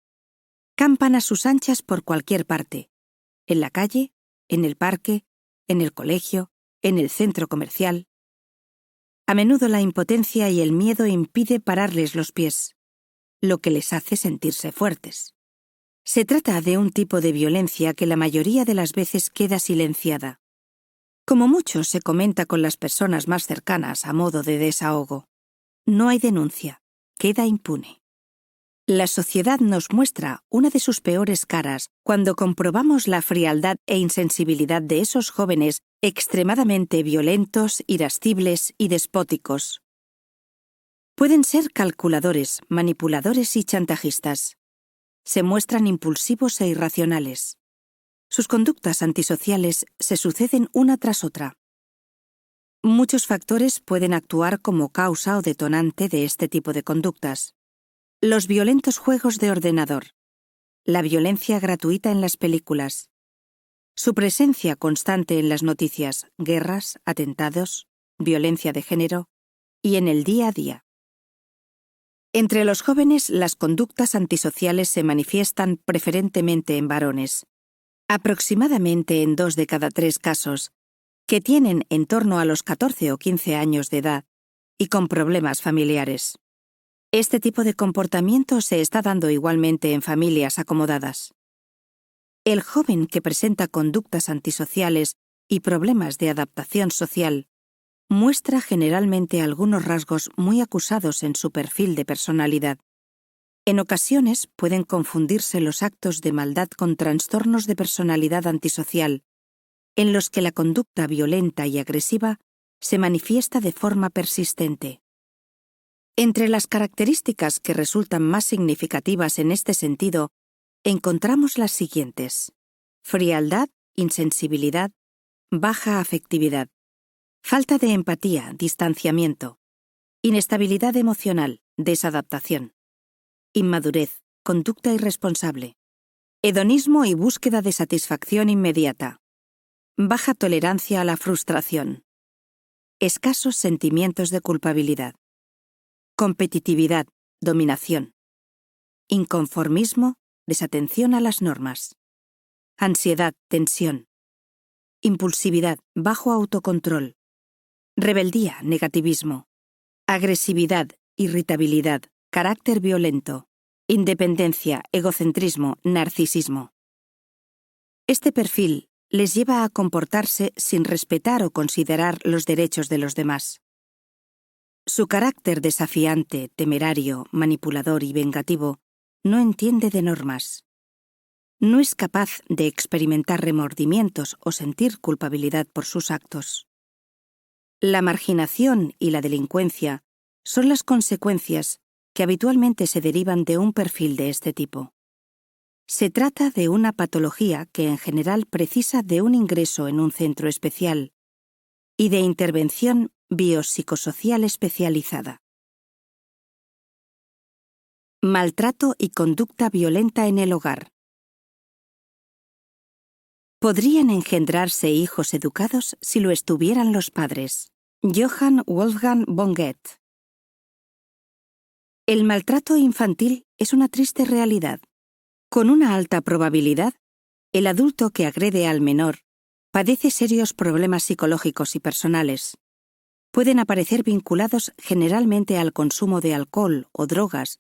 Campan a sus anchas por cualquier parte, en la calle, en el parque, en el colegio, en el centro comercial. A menudo la impotencia y el miedo impide pararles los pies, lo que les hace sentirse fuertes. Se trata de un tipo de violencia que la mayoría de las veces queda silenciada. Como mucho se comenta con las personas más cercanas a modo de desahogo. No hay denuncia, queda impune. La sociedad nos muestra una de sus peores caras cuando comprobamos la frialdad e insensibilidad de esos jóvenes extremadamente violentos, irascibles y despóticos. Pueden ser calculadores, manipuladores y chantajistas. Se muestran impulsivos e irracionales. Sus conductas antisociales se suceden una tras otra. Muchos factores pueden actuar como causa o detonante de este tipo de conductas. Los violentos juegos de ordenador. La violencia gratuita en las películas. Su presencia constante en las noticias, guerras, atentados, violencia de género y en el día a día. Entre los jóvenes, las conductas antisociales se manifiestan preferentemente en varones, aproximadamente en 2 de cada 3 casos, que tienen en torno a los 14 o 15 años de edad y con problemas familiares. Este tipo de comportamiento se está dando igualmente en familias acomodadas. El joven que presenta conductas antisociales y problemas de adaptación social muestra generalmente algunos rasgos muy acusados en su perfil de personalidad. En ocasiones pueden confundirse los actos de maldad con trastornos de personalidad antisocial, en los que la conducta violenta y agresiva se manifiesta de forma persistente. Entre las características que resultan más significativas en este sentido, encontramos las siguientes: frialdad, insensibilidad, baja afectividad, falta de empatía, distanciamiento, inestabilidad emocional, desadaptación, inmadurez, conducta irresponsable, hedonismo y búsqueda de satisfacción inmediata, baja tolerancia a la frustración, escasos sentimientos de culpabilidad. competitividad, dominación. Inconformismo, desatención a las normas. Ansiedad, tensión. Impulsividad, bajo autocontrol. Rebeldía, negativismo. Agresividad, irritabilidad, carácter violento. Independencia, egocentrismo, narcisismo. Este perfil les lleva a comportarse sin respetar o considerar los derechos de los demás. Su carácter desafiante, temerario, manipulador y vengativo no entiende de normas. No es capaz de experimentar remordimientos o sentir culpabilidad por sus actos. La marginación y la delincuencia son las consecuencias que habitualmente se derivan de un perfil de este tipo. Se trata de una patología que en general precisa de un ingreso en un centro especial y de intervención biopsicosocial especializada. Maltrato y conducta violenta en el hogar. Podrían engendrarse hijos educados si lo estuvieran los padres. Johann Wolfgang von Goethe. El maltrato infantil es una triste realidad. Con una alta probabilidad, el adulto que agrede al menor padece serios problemas psicológicos y personales. Pueden aparecer vinculados generalmente al consumo de alcohol o drogas,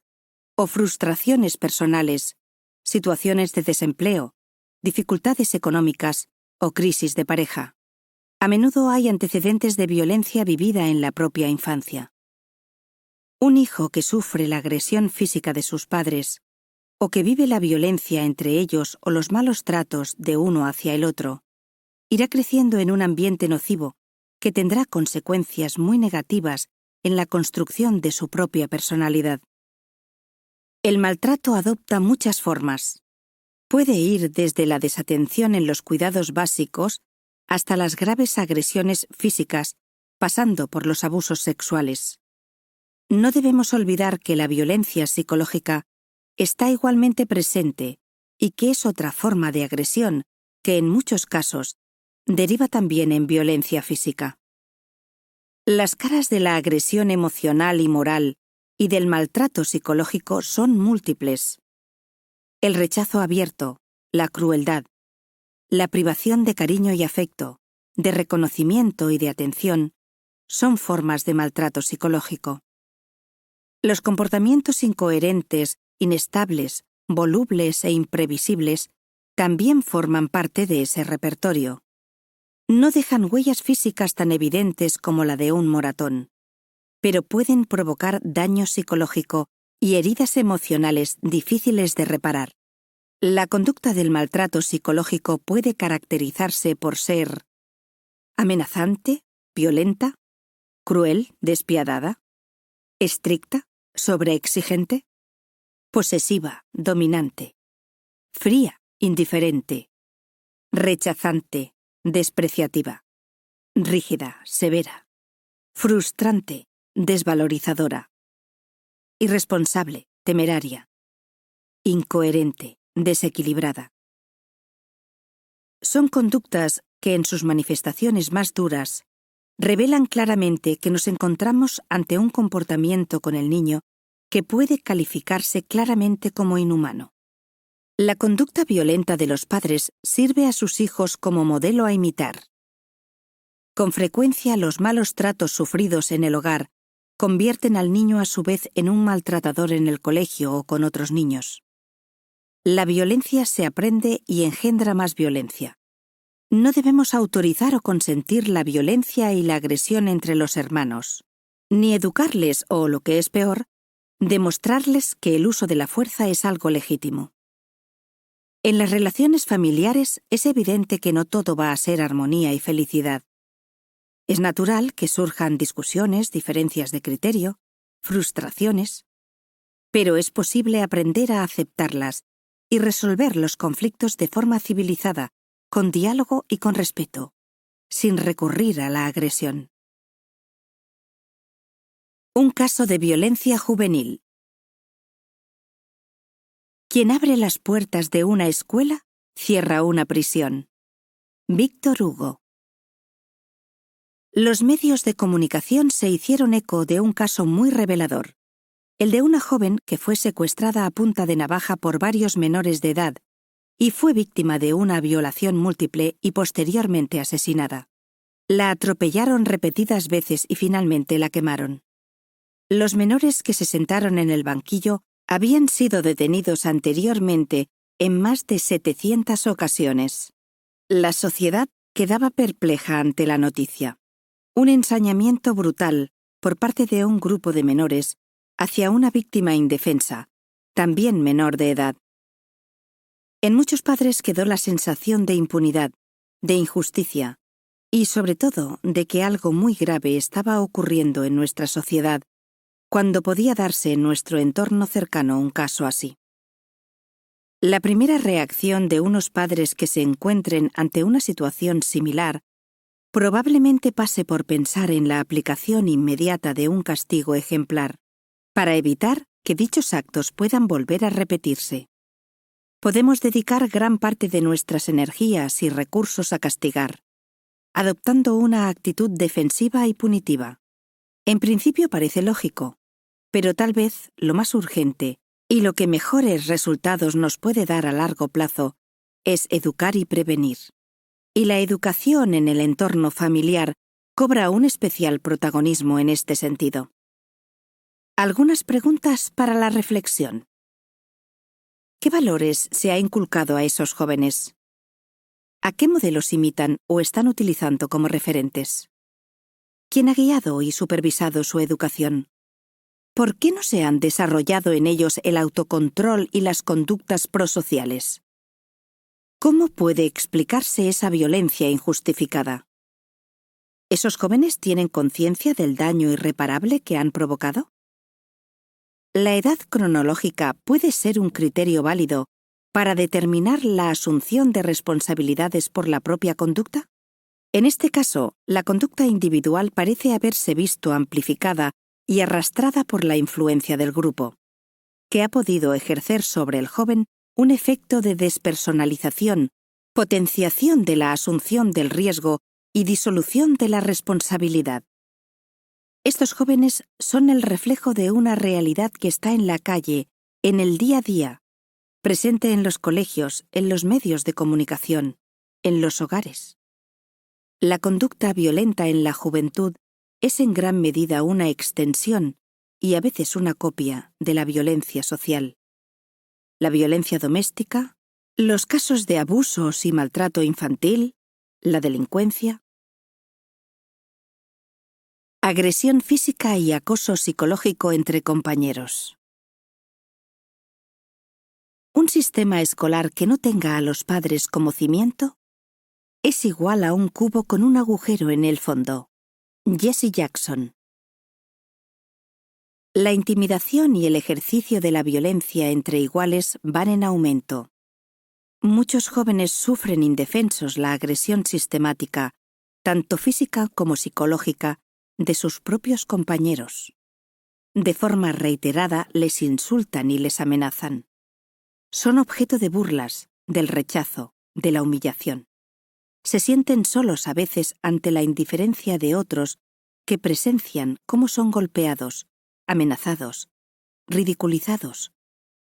o frustraciones personales, situaciones de desempleo, dificultades económicas o crisis de pareja. A menudo hay antecedentes de violencia vivida en la propia infancia. Un hijo que sufre la agresión física de sus padres, o que vive la violencia entre ellos o los malos tratos de uno hacia el otro, irá creciendo en un ambiente nocivo que tendrá consecuencias muy negativas en la construcción de su propia personalidad. El maltrato adopta muchas formas. Puede ir desde la desatención en los cuidados básicos hasta las graves agresiones físicas, pasando por los abusos sexuales. No debemos olvidar que la violencia psicológica está igualmente presente y que es otra forma de agresión que en muchos casos deriva también en violencia física. Las caras de la agresión emocional y moral y del maltrato psicológico son múltiples. El rechazo abierto, la crueldad, la privación de cariño y afecto, de reconocimiento y de atención, son formas de maltrato psicológico. Los comportamientos incoherentes, inestables, volubles e imprevisibles también forman parte de ese repertorio. No dejan huellas físicas tan evidentes como la de un moratón, pero pueden provocar daño psicológico y heridas emocionales difíciles de reparar. La conducta del maltrato psicológico puede caracterizarse por ser amenazante, violenta, cruel, despiadada, estricta, sobreexigente, posesiva, dominante, fría, indiferente, rechazante, despreciativa, rígida, severa, frustrante, desvalorizadora, irresponsable, temeraria, incoherente, desequilibrada. Son conductas que en sus manifestaciones más duras revelan claramente que nos encontramos ante un comportamiento con el niño que puede calificarse claramente como inhumano. La conducta violenta de los padres sirve a sus hijos como modelo a imitar. Con frecuencia los malos tratos sufridos en el hogar convierten al niño a su vez en un maltratador en el colegio o con otros niños. La violencia se aprende y engendra más violencia. No debemos autorizar o consentir la violencia y la agresión entre los hermanos, ni educarles o, lo que es peor, demostrarles que el uso de la fuerza es algo legítimo. En las relaciones familiares es evidente que no todo va a ser armonía y felicidad. Es natural que surjan discusiones, diferencias de criterio, frustraciones, pero es posible aprender a aceptarlas y resolver los conflictos de forma civilizada, con diálogo y con respeto, sin recurrir a la agresión. Un caso de violencia juvenil. Quien abre las puertas de una escuela, cierra una prisión. Víctor Hugo. Los medios de comunicación se hicieron eco de un caso muy revelador. el de una joven que fue secuestrada a punta de navaja por varios menores de edad y fue víctima de una violación múltiple y posteriormente asesinada. La atropellaron repetidas veces y finalmente la quemaron. Los menores que se sentaron en el banquillo habían sido detenidos anteriormente en más de 700 ocasiones. La sociedad quedaba perpleja ante la noticia. Un ensañamiento brutal por parte de un grupo de menores hacia una víctima indefensa, también menor de edad. En muchos padres quedó la sensación de impunidad, de injusticia y, sobre todo, de que algo muy grave estaba ocurriendo en nuestra sociedad cuando podía darse en nuestro entorno cercano un caso así. La primera reacción de unos padres que se encuentren ante una situación similar probablemente pase por pensar en la aplicación inmediata de un castigo ejemplar, para evitar que dichos actos puedan volver a repetirse. Podemos dedicar gran parte de nuestras energías y recursos a castigar, adoptando una actitud defensiva y punitiva. En principio parece lógico, pero tal vez lo más urgente y lo que mejores resultados nos puede dar a largo plazo es educar y prevenir. Y la educación en el entorno familiar cobra un especial protagonismo en este sentido. Algunas preguntas para la reflexión. ¿Qué valores se ha inculcado a esos jóvenes? ¿A qué modelos imitan o están utilizando como referentes? ¿Quién ha guiado y supervisado su educación? ¿Por qué no se han desarrollado en ellos el autocontrol y las conductas prosociales? ¿Cómo puede explicarse esa violencia injustificada? ¿Esos jóvenes tienen conciencia del daño irreparable que han provocado? ¿La edad cronológica puede ser un criterio válido para determinar la asunción de responsabilidades por la propia conducta? En este caso, la conducta individual parece haberse visto amplificada y arrastrada por la influencia del grupo, que ha podido ejercer sobre el joven un efecto de despersonalización, potenciación de la asunción del riesgo y disolución de la responsabilidad. Estos jóvenes son el reflejo de una realidad que está en la calle, en el día a día, presente en los colegios, en los medios de comunicación, en los hogares. La conducta violenta en la juventud es en gran medida una extensión y a veces una copia de la violencia social. La violencia doméstica, los casos de abusos y maltrato infantil, la delincuencia. Agresión física y acoso psicológico entre compañeros. Un sistema escolar que no tenga a los padres como cimiento es igual a un cubo con un agujero en el fondo. Jesse Jackson. La intimidación y el ejercicio de la violencia entre iguales van en aumento. Muchos jóvenes sufren indefensos la agresión sistemática, tanto física como psicológica, de sus propios compañeros. De forma reiterada les insultan y les amenazan. Son objeto de burlas, del rechazo, de la humillación. Se sienten solos a veces ante la indiferencia de otros que presencian cómo son golpeados, amenazados, ridiculizados,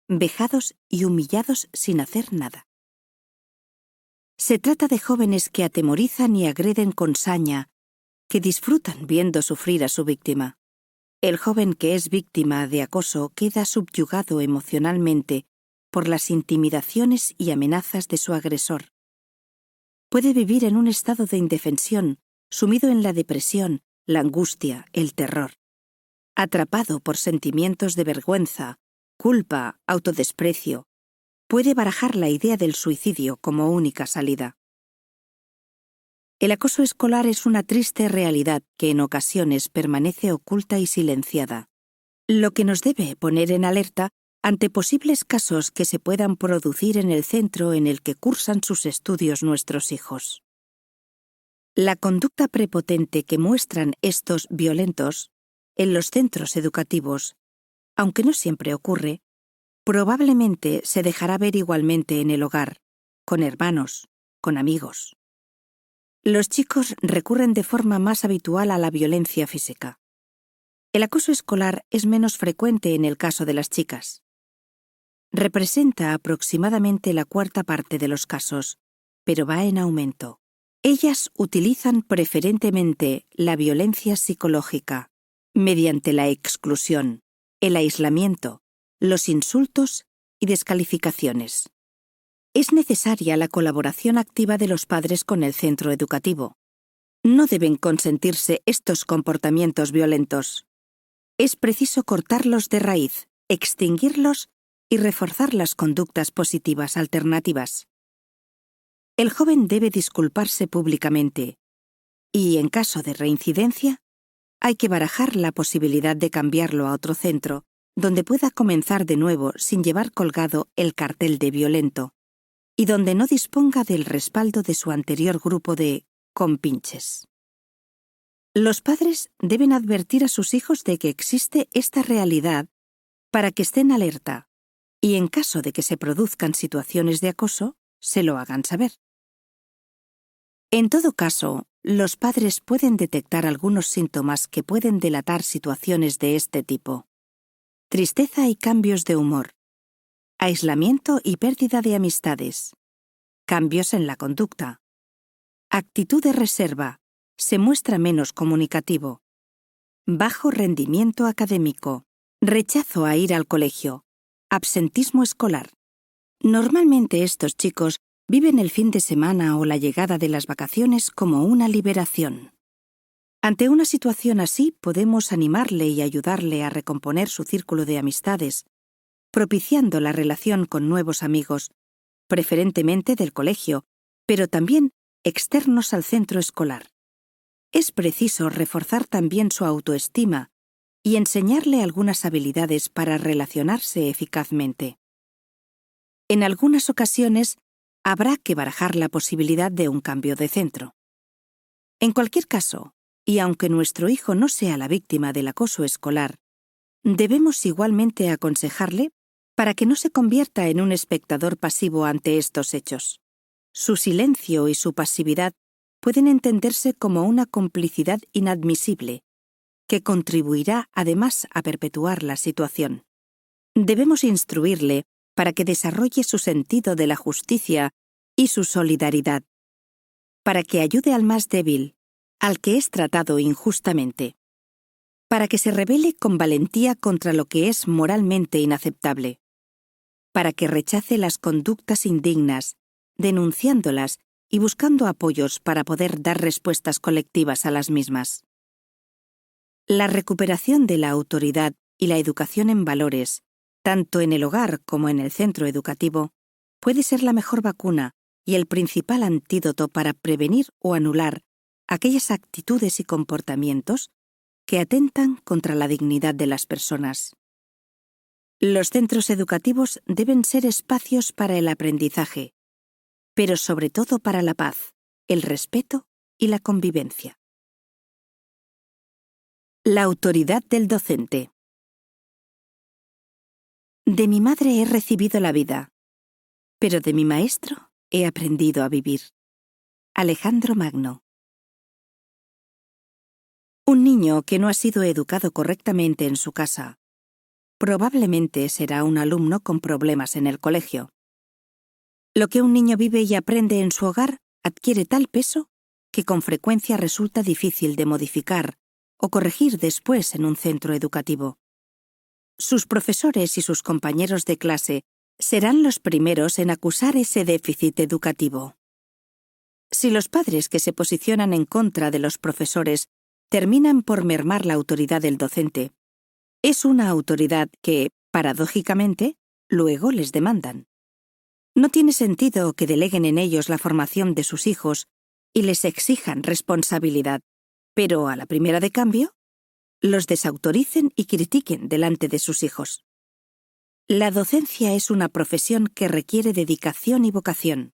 vejados y humillados sin hacer nada. Se trata de jóvenes que atemorizan y agreden con saña, que disfrutan viendo sufrir a su víctima. El joven que es víctima de acoso queda subyugado emocionalmente por las intimidaciones y amenazas de su agresor. Puede vivir en un estado de indefensión, sumido en la depresión, la angustia, el terror. Atrapado por sentimientos de vergüenza, culpa, autodesprecio, puede barajar la idea del suicidio como única salida. El acoso escolar es una triste realidad que en ocasiones permanece oculta y silenciada, lo que nos debe poner en alerta ante posibles casos que se puedan producir en el centro en el que cursan sus estudios nuestros hijos. La conducta prepotente que muestran estos violentos en los centros educativos, aunque no siempre ocurre, probablemente se dejará ver igualmente en el hogar, con hermanos, con amigos. Los chicos recurren de forma más habitual a la violencia física. El acoso escolar es menos frecuente en el caso de las chicas. Representa aproximadamente la cuarta parte de los casos, pero va en aumento. Ellas utilizan preferentemente la violencia psicológica, mediante la exclusión, el aislamiento, los insultos y descalificaciones. Es necesaria la colaboración activa de los padres con el centro educativo. No deben consentirse estos comportamientos violentos. Es preciso cortarlos de raíz, extinguirlos y reforzar las conductas positivas alternativas. El joven debe disculparse públicamente y, en caso de reincidencia, hay que barajar la posibilidad de cambiarlo a otro centro, donde pueda comenzar de nuevo sin llevar colgado el cartel de violento y donde no disponga del respaldo de su anterior grupo de compinches. Los padres deben advertir a sus hijos de que existe esta realidad para que estén alerta y, en caso de que se produzcan situaciones de acoso, se lo hagan saber. En todo caso, los padres pueden detectar algunos síntomas que pueden delatar situaciones de este tipo: tristeza y cambios de humor, aislamiento y pérdida de amistades, cambios en la conducta, actitud de reserva, se muestra menos comunicativo, bajo rendimiento académico, rechazo a ir al colegio, absentismo escolar. Normalmente estos chicos viven el fin de semana o la llegada de las vacaciones como una liberación. Ante una situación así, podemos animarle y ayudarle a recomponer su círculo de amistades, propiciando la relación con nuevos amigos, preferentemente del colegio, pero también externos al centro escolar. Es preciso reforzar también su autoestima y enseñarle algunas habilidades para relacionarse eficazmente. En algunas ocasiones, habrá que barajar la posibilidad de un cambio de centro. En cualquier caso, y aunque nuestro hijo no sea la víctima del acoso escolar, debemos igualmente aconsejarle para que no se convierta en un espectador pasivo ante estos hechos. Su silencio y su pasividad pueden entenderse como una complicidad inadmisible, que contribuirá además a perpetuar la situación. Debemos instruirle para que desarrolle su sentido de la justicia y su solidaridad, para que ayude al más débil, al que es tratado injustamente, para que se rebele con valentía contra lo que es moralmente inaceptable, para que rechace las conductas indignas, denunciándolas y buscando apoyos para poder dar respuestas colectivas a las mismas. La recuperación de la autoridad y la educación en valores, tanto en el hogar como en el centro educativo, puede ser la mejor vacuna y el principal antídoto para prevenir o anular aquellas actitudes y comportamientos que atentan contra la dignidad de las personas. Los centros educativos deben ser espacios para el aprendizaje, pero sobre todo para la paz, el respeto y la convivencia. La autoridad del docente. De mi madre he recibido la vida, pero de mi maestro he aprendido a vivir. Alejandro Magno. Un niño que no ha sido educado correctamente en su casa probablemente será un alumno con problemas en el colegio. Lo que un niño vive y aprende en su hogar adquiere tal peso que con frecuencia resulta difícil de modificar o corregir después en un centro educativo. Sus profesores y sus compañeros de clase serán los primeros en acusar ese déficit educativo. Si los padres que se posicionan en contra de los profesores terminan por mermar la autoridad del docente, es una autoridad que, paradójicamente, luego les demandan. No tiene sentido que deleguen en ellos la formación de sus hijos y les exijan responsabilidad, pero a la primera de cambio, los desautoricen y critiquen delante de sus hijos. La docencia es una profesión que requiere dedicación y vocación.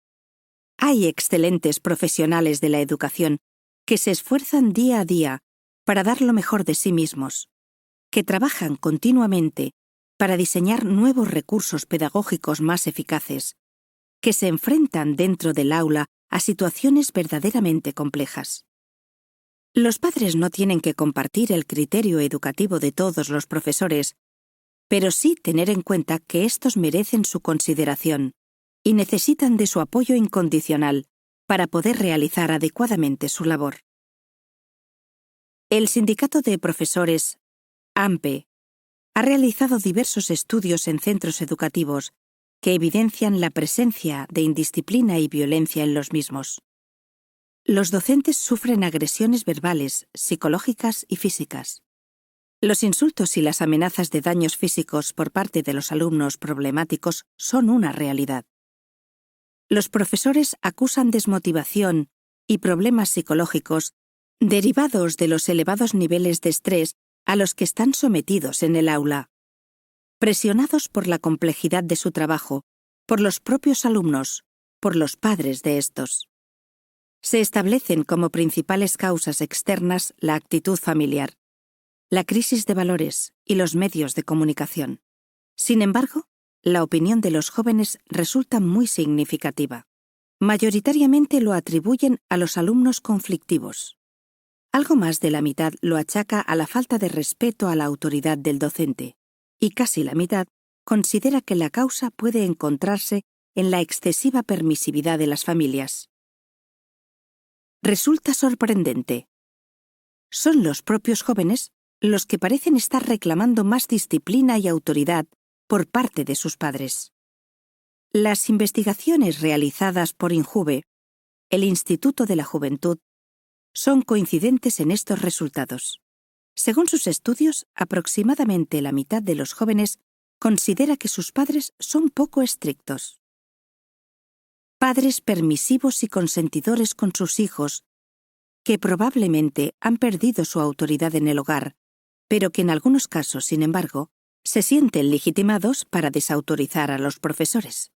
Hay excelentes profesionales de la educación que se esfuerzan día a día para dar lo mejor de sí mismos, que trabajan continuamente para diseñar nuevos recursos pedagógicos más eficaces, que se enfrentan dentro del aula a situaciones verdaderamente complejas. Los padres no tienen que compartir el criterio educativo de todos los profesores, pero sí tener en cuenta que estos merecen su consideración y necesitan de su apoyo incondicional para poder realizar adecuadamente su labor. El Sindicato de Profesores, AMPE, ha realizado diversos estudios en centros educativos que evidencian la presencia de indisciplina y violencia en los mismos. Los docentes sufren agresiones verbales, psicológicas y físicas. Los insultos y las amenazas de daños físicos por parte de los alumnos problemáticos son una realidad. Los profesores acusan desmotivación y problemas psicológicos derivados de los elevados niveles de estrés a los que están sometidos en el aula, presionados por la complejidad de su trabajo, por los propios alumnos, por los padres de estos. Se establecen como principales causas externas la actitud familiar, la crisis de valores y los medios de comunicación. Sin embargo, la opinión de los jóvenes resulta muy significativa. Mayoritariamente lo atribuyen a los alumnos conflictivos. Algo más de la mitad lo achaca a la falta de respeto a la autoridad del docente, y casi la mitad considera que la causa puede encontrarse en la excesiva permisividad de las familias. Resulta sorprendente. Son los propios jóvenes los que parecen estar reclamando más disciplina y autoridad por parte de sus padres. Las investigaciones realizadas por INJUVE, el Instituto de la Juventud, son coincidentes en estos resultados. Según sus estudios, aproximadamente la mitad de los jóvenes considera que sus padres son poco estrictos. Padres permisivos y consentidores con sus hijos, que probablemente han perdido su autoridad en el hogar, pero que en algunos casos, sin embargo, se sienten legitimados para desautorizar a los profesores.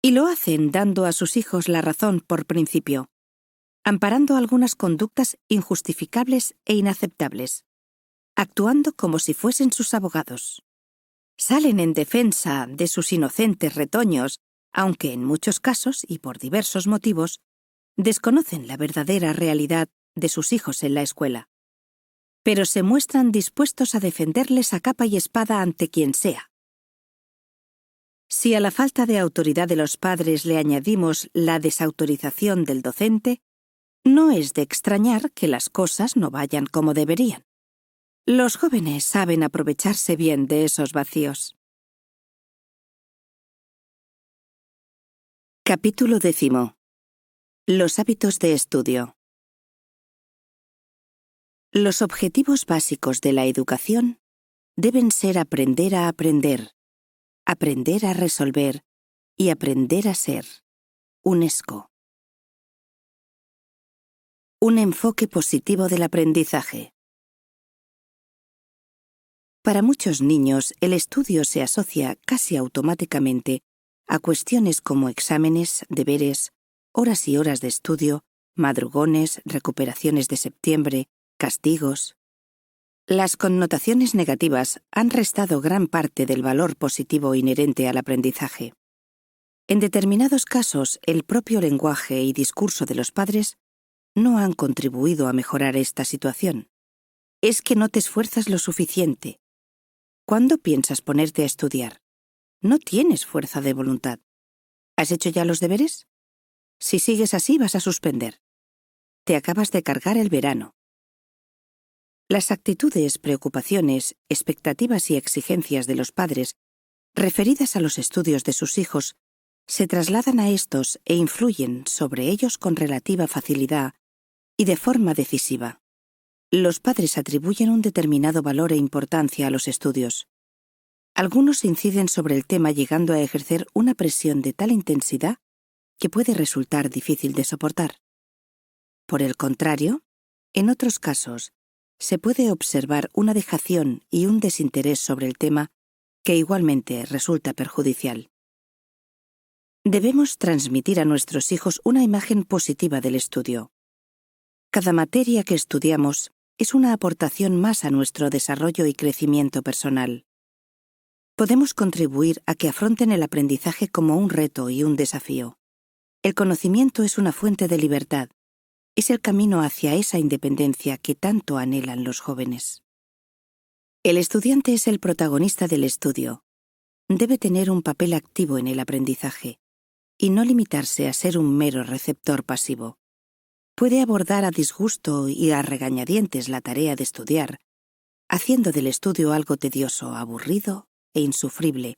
Y lo hacen dando a sus hijos la razón por principio, amparando algunas conductas injustificables e inaceptables, actuando como si fuesen sus abogados. Salen en defensa de sus inocentes retoños, aunque en muchos casos, y por diversos motivos, desconocen la verdadera realidad de sus hijos en la escuela. Pero se muestran dispuestos a defenderles a capa y espada ante quien sea. Si a la falta de autoridad de los padres le añadimos la desautorización del docente, no es de extrañar que las cosas no vayan como deberían. Los jóvenes saben aprovecharse bien de esos vacíos. Capítulo 10. Los hábitos de estudio. Los objetivos básicos de la educación deben ser aprender a aprender, aprender a resolver y aprender a ser. UNESCO. Un enfoque positivo del aprendizaje. Para muchos niños, el estudio se asocia casi automáticamente a cuestiones como exámenes, deberes, horas y horas de estudio, madrugones, recuperaciones de septiembre, castigos. Las connotaciones negativas han restado gran parte del valor positivo inherente al aprendizaje. En determinados casos, el propio lenguaje y discurso de los padres no han contribuido a mejorar esta situación. Es que no te esfuerzas lo suficiente. ¿Cuándo piensas ponerte a estudiar? No tienes fuerza de voluntad. ¿Has hecho ya los deberes? Si sigues así vas a suspender. Te acabas de cargar el verano. Las actitudes, preocupaciones, expectativas y exigencias de los padres referidas a los estudios de sus hijos se trasladan a estos e influyen sobre ellos con relativa facilidad y de forma decisiva. Los padres atribuyen un determinado valor e importancia a los estudios. Algunos inciden sobre el tema llegando a ejercer una presión de tal intensidad que puede resultar difícil de soportar. Por el contrario, en otros casos, se puede observar una dejación y un desinterés sobre el tema que igualmente resulta perjudicial. Debemos transmitir a nuestros hijos una imagen positiva del estudio. Cada materia que estudiamos es una aportación más a nuestro desarrollo y crecimiento personal. Podemos contribuir a que afronten el aprendizaje como un reto y un desafío. El conocimiento es una fuente de libertad, es el camino hacia esa independencia que tanto anhelan los jóvenes. El estudiante es el protagonista del estudio. Debe tener un papel activo en el aprendizaje y no limitarse a ser un mero receptor pasivo. Puede abordar a disgusto y a regañadientes la tarea de estudiar, haciendo del estudio algo tedioso, aburrido e insufrible,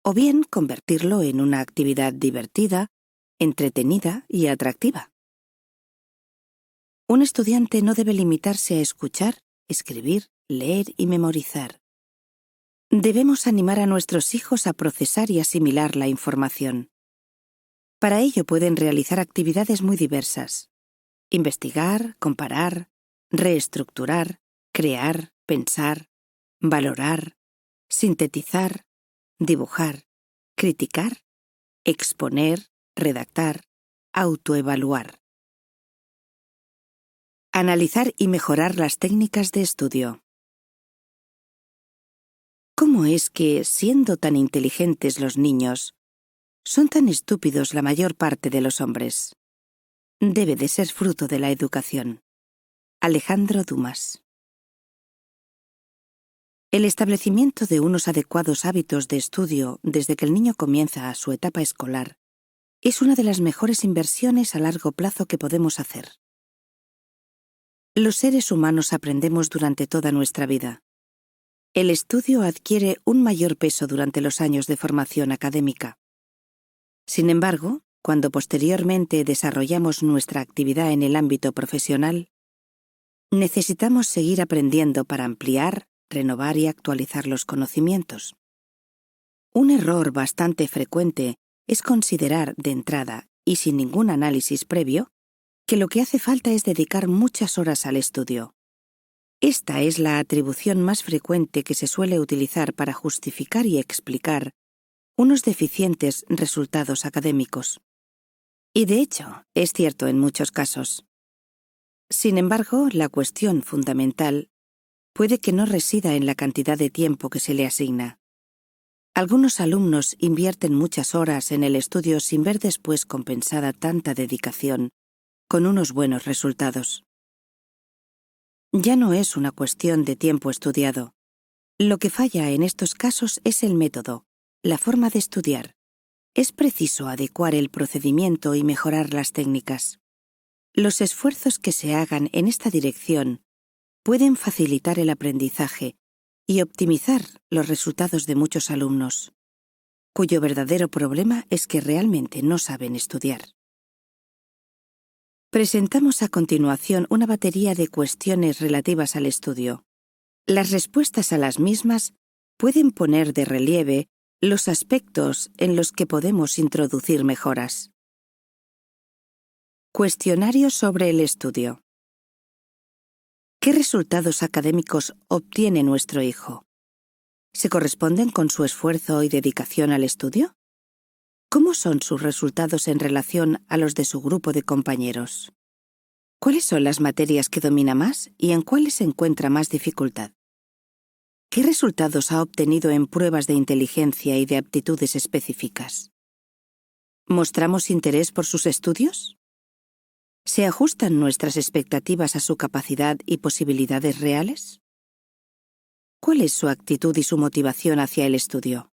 o bien convertirlo en una actividad divertida, entretenida y atractiva. Un estudiante no debe limitarse a escuchar, escribir, leer y memorizar. Debemos animar a nuestros hijos a procesar y asimilar la información. Para ello pueden realizar actividades muy diversas: investigar, comparar, reestructurar, crear, pensar, valorar, sintetizar, dibujar, criticar, exponer, redactar, autoevaluar. Analizar y mejorar las técnicas de estudio. ¿Cómo es que, siendo tan inteligentes los niños, son tan estúpidos la mayor parte de los hombres? Debe de ser fruto de la educación. Alejandro Dumas. El establecimiento de unos adecuados hábitos de estudio desde que el niño comienza su etapa escolar es una de las mejores inversiones a largo plazo que podemos hacer. Los seres humanos aprendemos durante toda nuestra vida. El estudio adquiere un mayor peso durante los años de formación académica. Sin embargo, cuando posteriormente desarrollamos nuestra actividad en el ámbito profesional, necesitamos seguir aprendiendo para ampliar, renovar y actualizar los conocimientos. Un error bastante frecuente es considerar de entrada, y sin ningún análisis previo, que lo que hace falta es dedicar muchas horas al estudio. Esta es la atribución más frecuente que se suele utilizar para justificar y explicar unos deficientes resultados académicos. Y de hecho, es cierto en muchos casos. Sin embargo, la cuestión fundamental puede que no resida en la cantidad de tiempo que se le asigna. Algunos alumnos invierten muchas horas en el estudio sin ver después compensada tanta dedicación con unos buenos resultados. Ya no es una cuestión de tiempo estudiado. Lo que falla en estos casos es el método, la forma de estudiar. Es preciso adecuar el procedimiento y mejorar las técnicas. Los esfuerzos que se hagan en esta dirección pueden facilitar el aprendizaje y optimizar los resultados de muchos alumnos, cuyo verdadero problema es que realmente no saben estudiar. Presentamos a continuación una batería de cuestiones relativas al estudio. Las respuestas a las mismas pueden poner de relieve los aspectos en los que podemos introducir mejoras. Cuestionario sobre el estudio. ¿Qué resultados académicos obtiene nuestro hijo? ¿Se corresponden con su esfuerzo y dedicación al estudio? ¿Cómo son sus resultados en relación a los de su grupo de compañeros? ¿Cuáles son las materias que domina más y en cuáles se encuentra más dificultad? ¿Qué resultados ha obtenido en pruebas de inteligencia y de aptitudes específicas? ¿Mostramos interés por sus estudios? ¿Se ajustan nuestras expectativas a su capacidad y posibilidades reales? ¿Cuál es su actitud y su motivación hacia el estudio?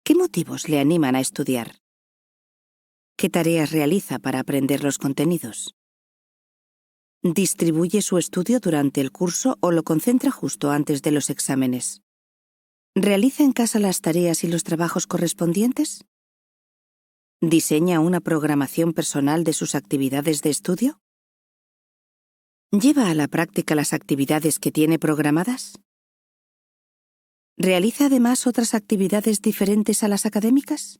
¿Qué motivos le animan a estudiar? ¿Qué tareas realiza para aprender los contenidos? ¿Distribuye su estudio durante el curso o lo concentra justo antes de los exámenes? ¿Realiza en casa las tareas y los trabajos correspondientes? ¿Diseña una programación personal de sus actividades de estudio? ¿Lleva a la práctica las actividades que tiene programadas? ¿Realiza además otras actividades diferentes a las académicas?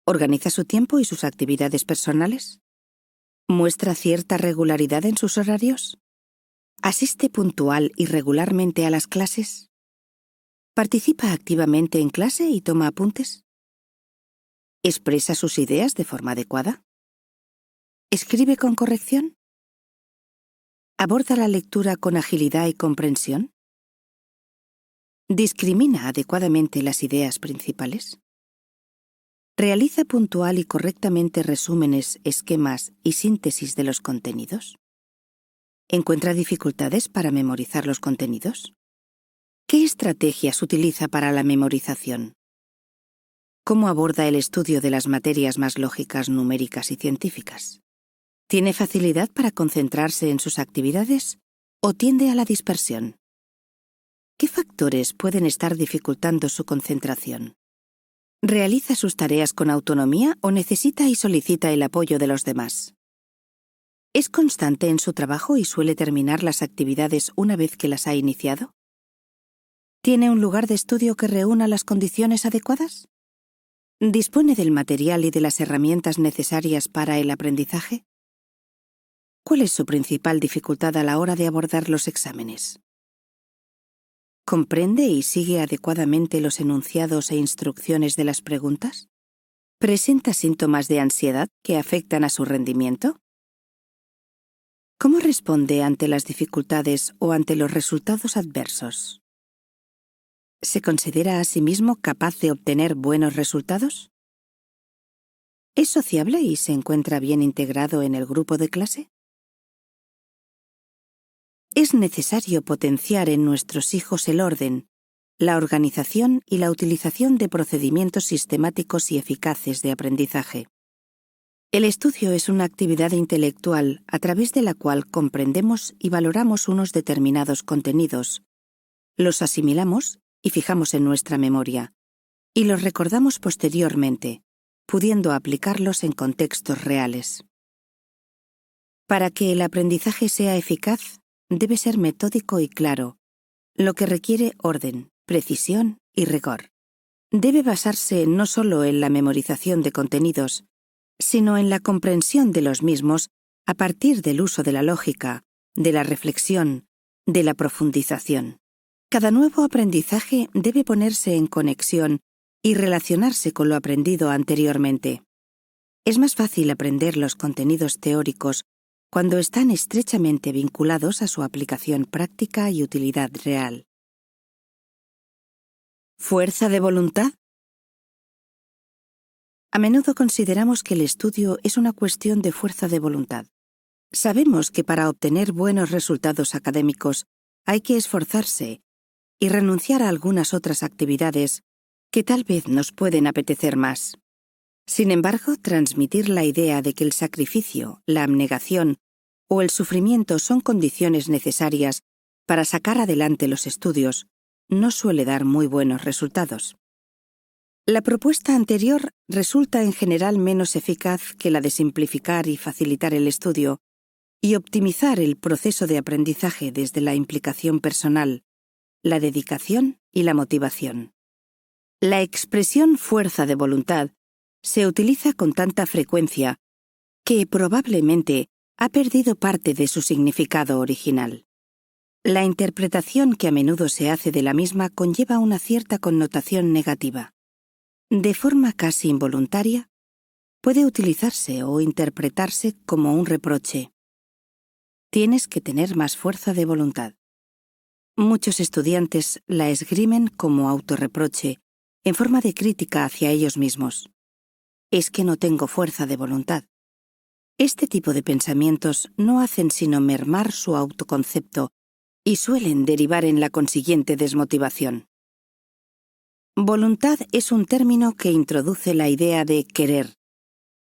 ¿Organiza su tiempo y sus actividades personales? ¿Muestra cierta regularidad en sus horarios? ¿Asiste puntual y regularmente a las clases? ¿Participa activamente en clase y toma apuntes? ¿Expresa sus ideas de forma adecuada? ¿Escribe con corrección? ¿Aborda la lectura con agilidad y comprensión? ¿Discrimina adecuadamente las ideas principales? ¿Realiza puntual y correctamente resúmenes, esquemas y síntesis de los contenidos? ¿Encuentra dificultades para memorizar los contenidos? ¿Qué estrategias utiliza para la memorización? ¿Cómo aborda el estudio de las materias más lógicas, numéricas y científicas? ¿Tiene facilidad para concentrarse en sus actividades o tiende a la dispersión? ¿Qué factores pueden estar dificultando su concentración? ¿Realiza sus tareas con autonomía o necesita y solicita el apoyo de los demás? ¿Es constante en su trabajo y suele terminar las actividades una vez que las ha iniciado? ¿Tiene un lugar de estudio que reúna las condiciones adecuadas? ¿Dispone del material y de las herramientas necesarias para el aprendizaje? ¿Cuál es su principal dificultad a la hora de abordar los exámenes? ¿Comprende y sigue adecuadamente los enunciados e instrucciones de las preguntas? ¿Presenta síntomas de ansiedad que afectan a su rendimiento? ¿Cómo responde ante las dificultades o ante los resultados adversos? ¿Se considera a sí mismo capaz de obtener buenos resultados? ¿Es sociable y se encuentra bien integrado en el grupo de clase? Es necesario potenciar en nuestros hijos el orden, la organización y la utilización de procedimientos sistemáticos y eficaces de aprendizaje. El estudio es una actividad intelectual a través de la cual comprendemos y valoramos unos determinados contenidos, los asimilamos y fijamos en nuestra memoria, y los recordamos posteriormente, pudiendo aplicarlos en contextos reales. Para que el aprendizaje sea eficaz, debe ser metódico y claro, lo que requiere orden, precisión y rigor. Debe basarse no solo en la memorización de contenidos, sino en la comprensión de los mismos a partir del uso de la lógica, de la reflexión, de la profundización. Cada nuevo aprendizaje debe ponerse en conexión y relacionarse con lo aprendido anteriormente. Es más fácil aprender los contenidos teóricos cuando están estrechamente vinculados a su aplicación práctica y utilidad real. ¿Fuerza de voluntad? A menudo consideramos que el estudio es una cuestión de fuerza de voluntad. Sabemos que para obtener buenos resultados académicos hay que esforzarse y renunciar a algunas otras actividades que tal vez nos pueden apetecer más. Sin embargo, transmitir la idea de que el sacrificio, la abnegación o el sufrimiento son condiciones necesarias para sacar adelante los estudios no suele dar muy buenos resultados. La propuesta anterior resulta en general menos eficaz que la de simplificar y facilitar el estudio y optimizar el proceso de aprendizaje desde la implicación personal, la dedicación y la motivación. La expresión fuerza de voluntad se utiliza con tanta frecuencia que probablemente ha perdido parte de su significado original. La interpretación que a menudo se hace de la misma conlleva una cierta connotación negativa. De forma casi involuntaria, puede utilizarse o interpretarse como un reproche. Tienes que tener más fuerza de voluntad. Muchos estudiantes la esgrimen como autorreproche, en forma de crítica hacia ellos mismos. Es que no tengo fuerza de voluntad. Este tipo de pensamientos no hacen sino mermar su autoconcepto y suelen derivar en la consiguiente desmotivación. Voluntad es un término que introduce la idea de querer,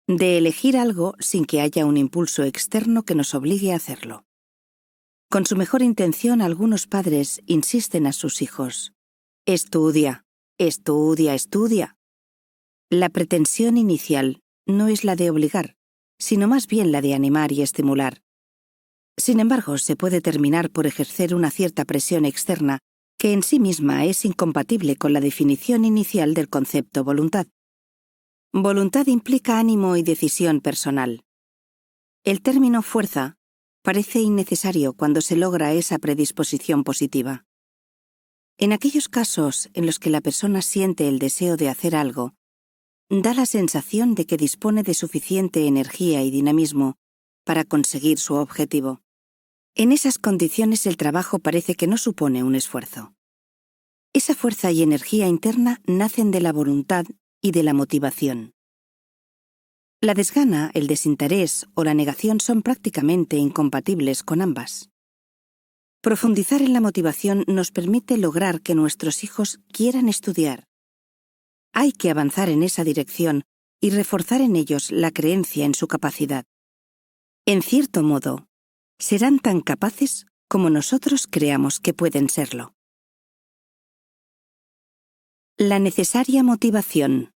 de elegir algo sin que haya un impulso externo que nos obligue a hacerlo. Con su mejor intención, algunos padres insisten a sus hijos: estudia, estudia, estudia. La pretensión inicial no es la de obligar, sino más bien la de animar y estimular. Sin embargo, se puede terminar por ejercer una cierta presión externa que en sí misma es incompatible con la definición inicial del concepto voluntad. Voluntad implica ánimo y decisión personal. El término fuerza parece innecesario cuando se logra esa predisposición positiva. En aquellos casos en los que la persona siente el deseo de hacer algo, da la sensación de que dispone de suficiente energía y dinamismo para conseguir su objetivo. En esas condiciones el trabajo parece que no supone un esfuerzo. Esa fuerza y energía interna nacen de la voluntad y de la motivación. La desgana, el desinterés o la negación son prácticamente incompatibles con ambas. Profundizar en la motivación nos permite lograr que nuestros hijos quieran estudiar. Hay que avanzar en esa dirección y reforzar en ellos la creencia en su capacidad. En cierto modo, serán tan capaces como nosotros creamos que pueden serlo. La necesaria motivación.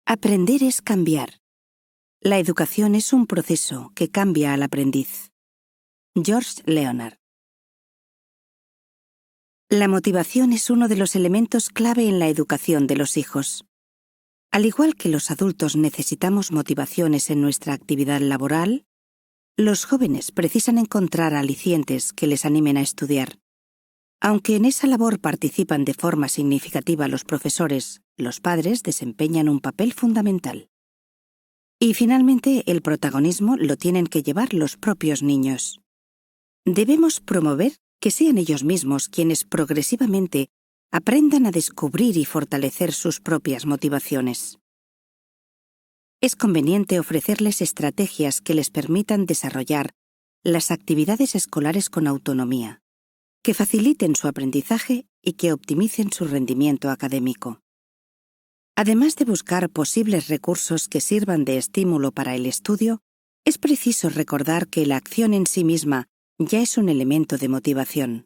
Aprender es cambiar. La educación es un proceso que cambia al aprendiz. George Leonard. La motivación es uno de los elementos clave en la educación de los hijos. Al igual que los adultos necesitamos motivaciones en nuestra actividad laboral, los jóvenes precisan encontrar alicientes que les animen a estudiar. Aunque en esa labor participan de forma significativa los profesores, los padres desempeñan un papel fundamental. Y finalmente, el protagonismo lo tienen que llevar los propios niños. Debemos promover que sean ellos mismos quienes progresivamente aprendan a descubrir y fortalecer sus propias motivaciones. Es conveniente ofrecerles estrategias que les permitan desarrollar las actividades escolares con autonomía, que faciliten su aprendizaje y que optimicen su rendimiento académico. Además de buscar posibles recursos que sirvan de estímulo para el estudio, es preciso recordar que la acción en sí misma ya es un elemento de motivación.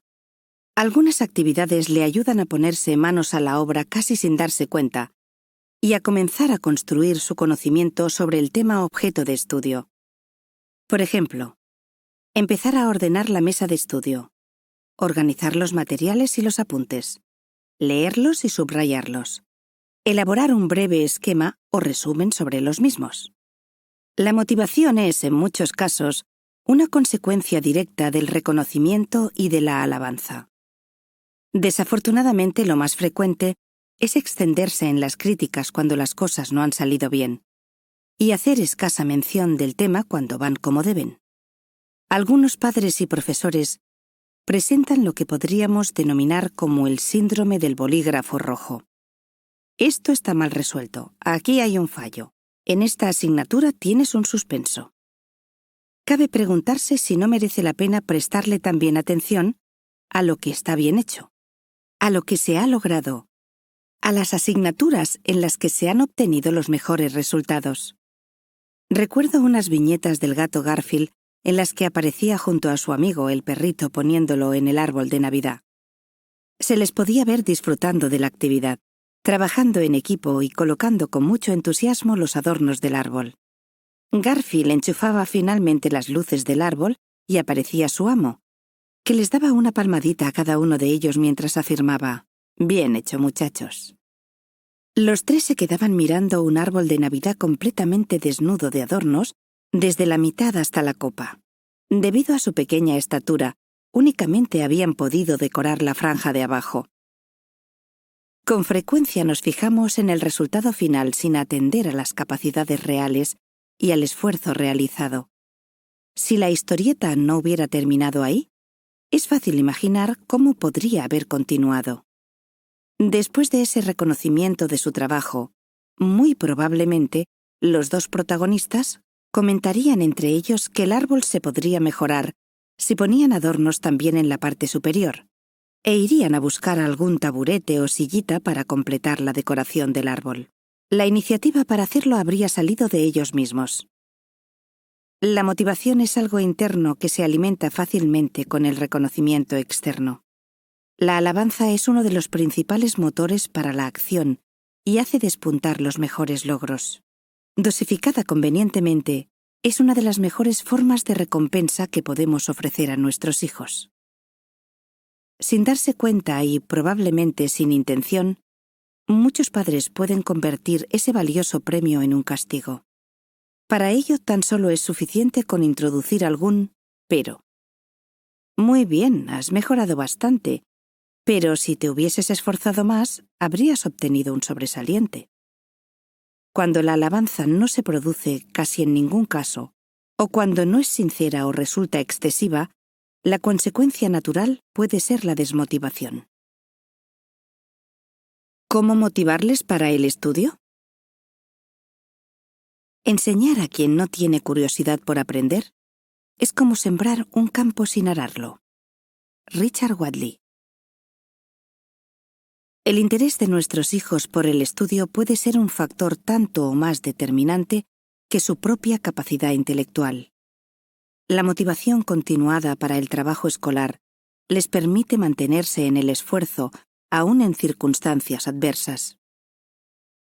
Algunas actividades le ayudan a ponerse manos a la obra casi sin darse cuenta y a comenzar a construir su conocimiento sobre el tema objeto de estudio. Por ejemplo, empezar a ordenar la mesa de estudio, organizar los materiales y los apuntes, leerlos y subrayarlos, elaborar un breve esquema o resumen sobre los mismos. La motivación es, en muchos casos, una consecuencia directa del reconocimiento y de la alabanza. Desafortunadamente, lo más frecuente es extenderse en las críticas cuando las cosas no han salido bien, y hacer escasa mención del tema cuando van como deben. Algunos padres y profesores presentan lo que podríamos denominar como el síndrome del bolígrafo rojo. Esto está mal resuelto, aquí hay un fallo, en esta asignatura tienes un suspenso. Cabe preguntarse si no merece la pena prestarle también atención a lo que está bien hecho, a lo que se ha logrado, a las asignaturas en las que se han obtenido los mejores resultados. Recuerdo unas viñetas del gato Garfield en las que aparecía junto a su amigo el perrito poniéndolo en el árbol de Navidad. Se les podía ver disfrutando de la actividad, trabajando en equipo y colocando con mucho entusiasmo los adornos del árbol. Garfield enchufaba finalmente las luces del árbol y aparecía su amo, que les daba una palmadita a cada uno de ellos mientras afirmaba: «Bien hecho, muchachos». Los tres se quedaban mirando un árbol de Navidad completamente desnudo de adornos desde la mitad hasta la copa. Debido a su pequeña estatura, únicamente habían podido decorar la franja de abajo. Con frecuencia nos fijamos en el resultado final sin atender a las capacidades reales y al esfuerzo realizado. Si la historieta no hubiera terminado ahí, es fácil imaginar cómo podría haber continuado. Después de ese reconocimiento de su trabajo, muy probablemente los dos protagonistas comentarían entre ellos que el árbol se podría mejorar si ponían adornos también en la parte superior, e irían a buscar algún taburete o sillita para completar la decoración del árbol. La iniciativa para hacerlo habría salido de ellos mismos. La motivación es algo interno que se alimenta fácilmente con el reconocimiento externo. La alabanza es uno de los principales motores para la acción y hace despuntar los mejores logros. Dosificada convenientemente, es una de las mejores formas de recompensa que podemos ofrecer a nuestros hijos. Sin darse cuenta y probablemente sin intención, muchos padres pueden convertir ese valioso premio en un castigo. Para ello tan solo es suficiente con introducir algún pero. Muy bien, has mejorado bastante, pero si te hubieses esforzado más, habrías obtenido un sobresaliente. Cuando la alabanza no se produce casi en ningún caso, o cuando no es sincera o resulta excesiva, la consecuencia natural puede ser la desmotivación. ¿Cómo motivarles para el estudio? Enseñar a quien no tiene curiosidad por aprender es como sembrar un campo sin ararlo. Richard Wadley. El interés de nuestros hijos por el estudio puede ser un factor tanto o más determinante que su propia capacidad intelectual. La motivación continuada para el trabajo escolar les permite mantenerse en el esfuerzo, aún en circunstancias adversas.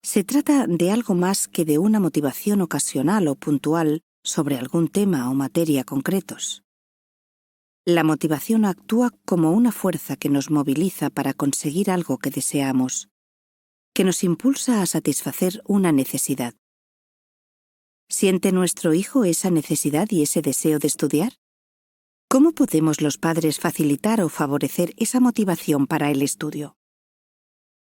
Se trata de algo más que de una motivación ocasional o puntual sobre algún tema o materia concretos. La motivación actúa como una fuerza que nos moviliza para conseguir algo que deseamos, que nos impulsa a satisfacer una necesidad. ¿Siente nuestro hijo esa necesidad y ese deseo de estudiar? ¿Cómo podemos los padres facilitar o favorecer esa motivación para el estudio?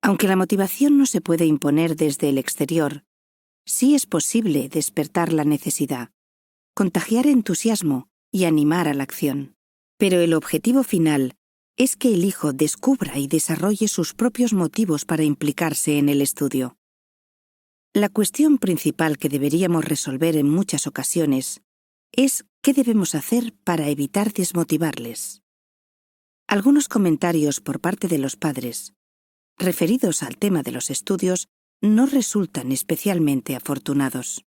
Aunque la motivación no se puede imponer desde el exterior, sí es posible despertar la necesidad, contagiar entusiasmo y animar a la acción. Pero el objetivo final es que el hijo descubra y desarrolle sus propios motivos para implicarse en el estudio. La cuestión principal que deberíamos resolver en muchas ocasiones es qué debemos hacer para evitar desmotivarles. Algunos comentarios por parte de los padres, referidos al tema de los estudios, no resultan especialmente afortunados.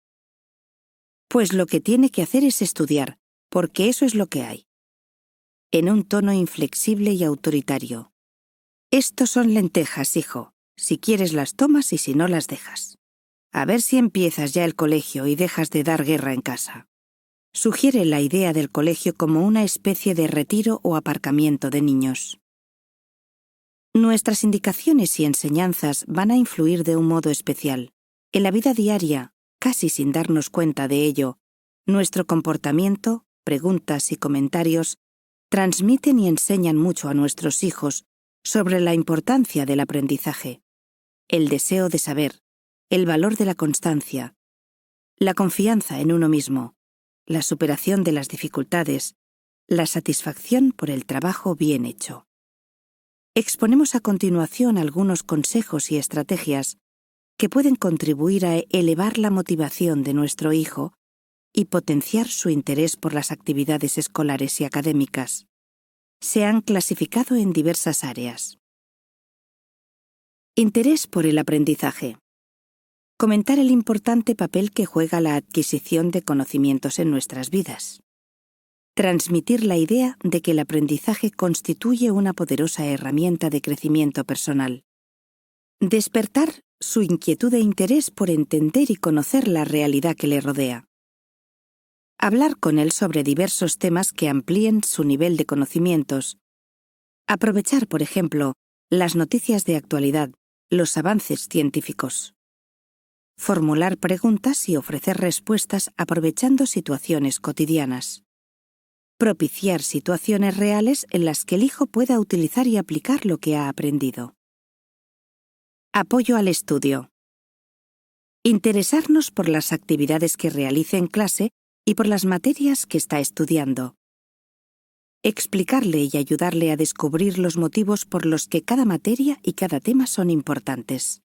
Pues lo que tiene que hacer es estudiar, porque eso es lo que hay. En un tono inflexible y autoritario. Estos son lentejas, hijo. Si quieres las tomas y si no las dejas. A ver si empiezas ya el colegio y dejas de dar guerra en casa. Sugiere la idea del colegio como una especie de retiro o aparcamiento de niños. Nuestras indicaciones y enseñanzas van a influir de un modo especial. En la vida diaria, casi sin darnos cuenta de ello, nuestro comportamiento, preguntas y comentarios transmiten y enseñan mucho a nuestros hijos sobre la importancia del aprendizaje, el deseo de saber, el valor de la constancia, la confianza en uno mismo, la superación de las dificultades, la satisfacción por el trabajo bien hecho. Exponemos a continuación algunos consejos y estrategias que pueden contribuir a elevar la motivación de nuestro hijo y potenciar su interés por las actividades escolares y académicas. Se han clasificado en diversas áreas. Interés por el aprendizaje. Comentar el importante papel que juega la adquisición de conocimientos en nuestras vidas. Transmitir la idea de que el aprendizaje constituye una poderosa herramienta de crecimiento personal. Despertar su inquietud e interés por entender y conocer la realidad que le rodea. Hablar con él sobre diversos temas que amplíen su nivel de conocimientos. Aprovechar, por ejemplo, las noticias de actualidad, los avances científicos. Formular preguntas y ofrecer respuestas aprovechando situaciones cotidianas. Propiciar situaciones reales en las que el hijo pueda utilizar y aplicar lo que ha aprendido. Apoyo al estudio. Interesarnos por las actividades que realice en clase y por las materias que está estudiando. Explicarle y ayudarle a descubrir los motivos por los que cada materia y cada tema son importantes.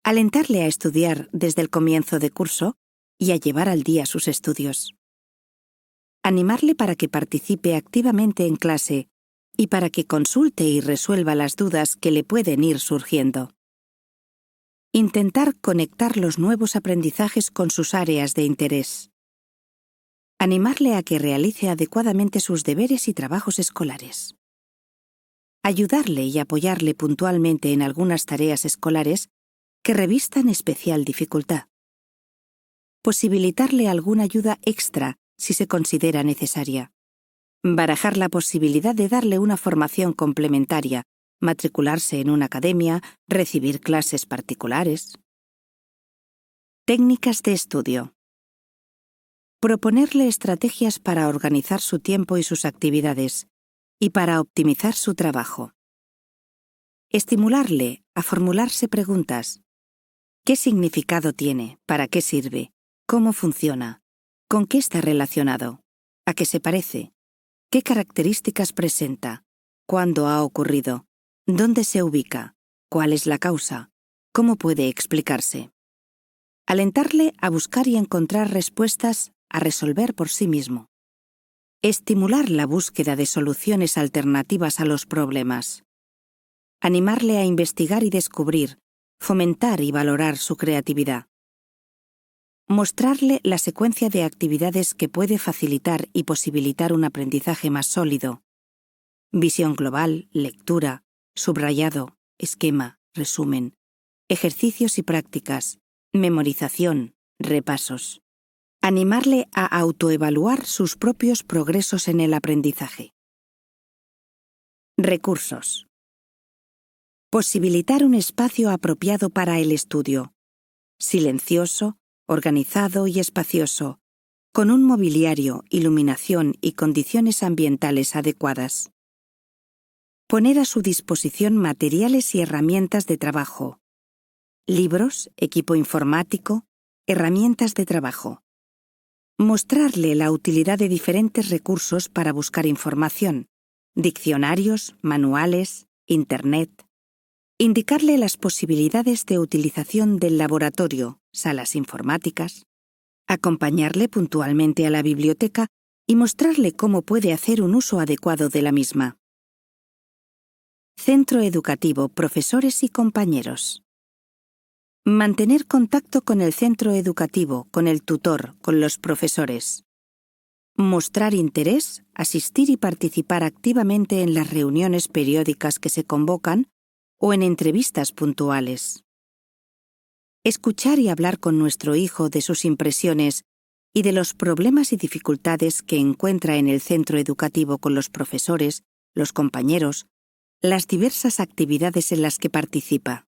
Alentarle a estudiar desde el comienzo de curso y a llevar al día sus estudios. Animarle para que participe activamente en clase y para que consulte y resuelva las dudas que le pueden ir surgiendo. Intentar conectar los nuevos aprendizajes con sus áreas de interés. Animarle a que realice adecuadamente sus deberes y trabajos escolares. Ayudarle y apoyarle puntualmente en algunas tareas escolares que revistan especial dificultad. Posibilitarle alguna ayuda extra si se considera necesaria. Barajar la posibilidad de darle una formación complementaria, matricularse en una academia, recibir clases particulares. Técnicas de estudio. Proponerle estrategias para organizar su tiempo y sus actividades, y para optimizar su trabajo. Estimularle a formularse preguntas. ¿Qué significado tiene? ¿Para qué sirve? ¿Cómo funciona? ¿Con qué está relacionado? ¿A qué se parece? ¿Qué características presenta? ¿Cuándo ha ocurrido? ¿Dónde se ubica? ¿Cuál es la causa? ¿Cómo puede explicarse? Alentarle a buscar y encontrar respuestas a resolver por sí mismo. Estimular la búsqueda de soluciones alternativas a los problemas. Animarle a investigar y descubrir, fomentar y valorar su creatividad. Mostrarle la secuencia de actividades que puede facilitar y posibilitar un aprendizaje más sólido. Visión global, lectura, subrayado, esquema, resumen, ejercicios y prácticas, memorización, repasos. Animarle a autoevaluar sus propios progresos en el aprendizaje. Recursos. Posibilitar un espacio apropiado para el estudio, silencioso, organizado y espacioso, con un mobiliario, iluminación y condiciones ambientales adecuadas. Poner a su disposición materiales y herramientas de trabajo, libros, equipo informático, herramientas de trabajo. Mostrarle la utilidad de diferentes recursos para buscar información, diccionarios, manuales, Internet. Indicarle las posibilidades de utilización del laboratorio, salas informáticas. Acompañarle puntualmente a la biblioteca y mostrarle cómo puede hacer un uso adecuado de la misma. Centro educativo, profesores y compañeros. Mantener contacto con el centro educativo, con el tutor, con los profesores. Mostrar interés, asistir y participar activamente en las reuniones periódicas que se convocan o en entrevistas puntuales. Escuchar y hablar con nuestro hijo de sus impresiones y de los problemas y dificultades que encuentra en el centro educativo con los profesores, los compañeros, las diversas actividades en las que participa.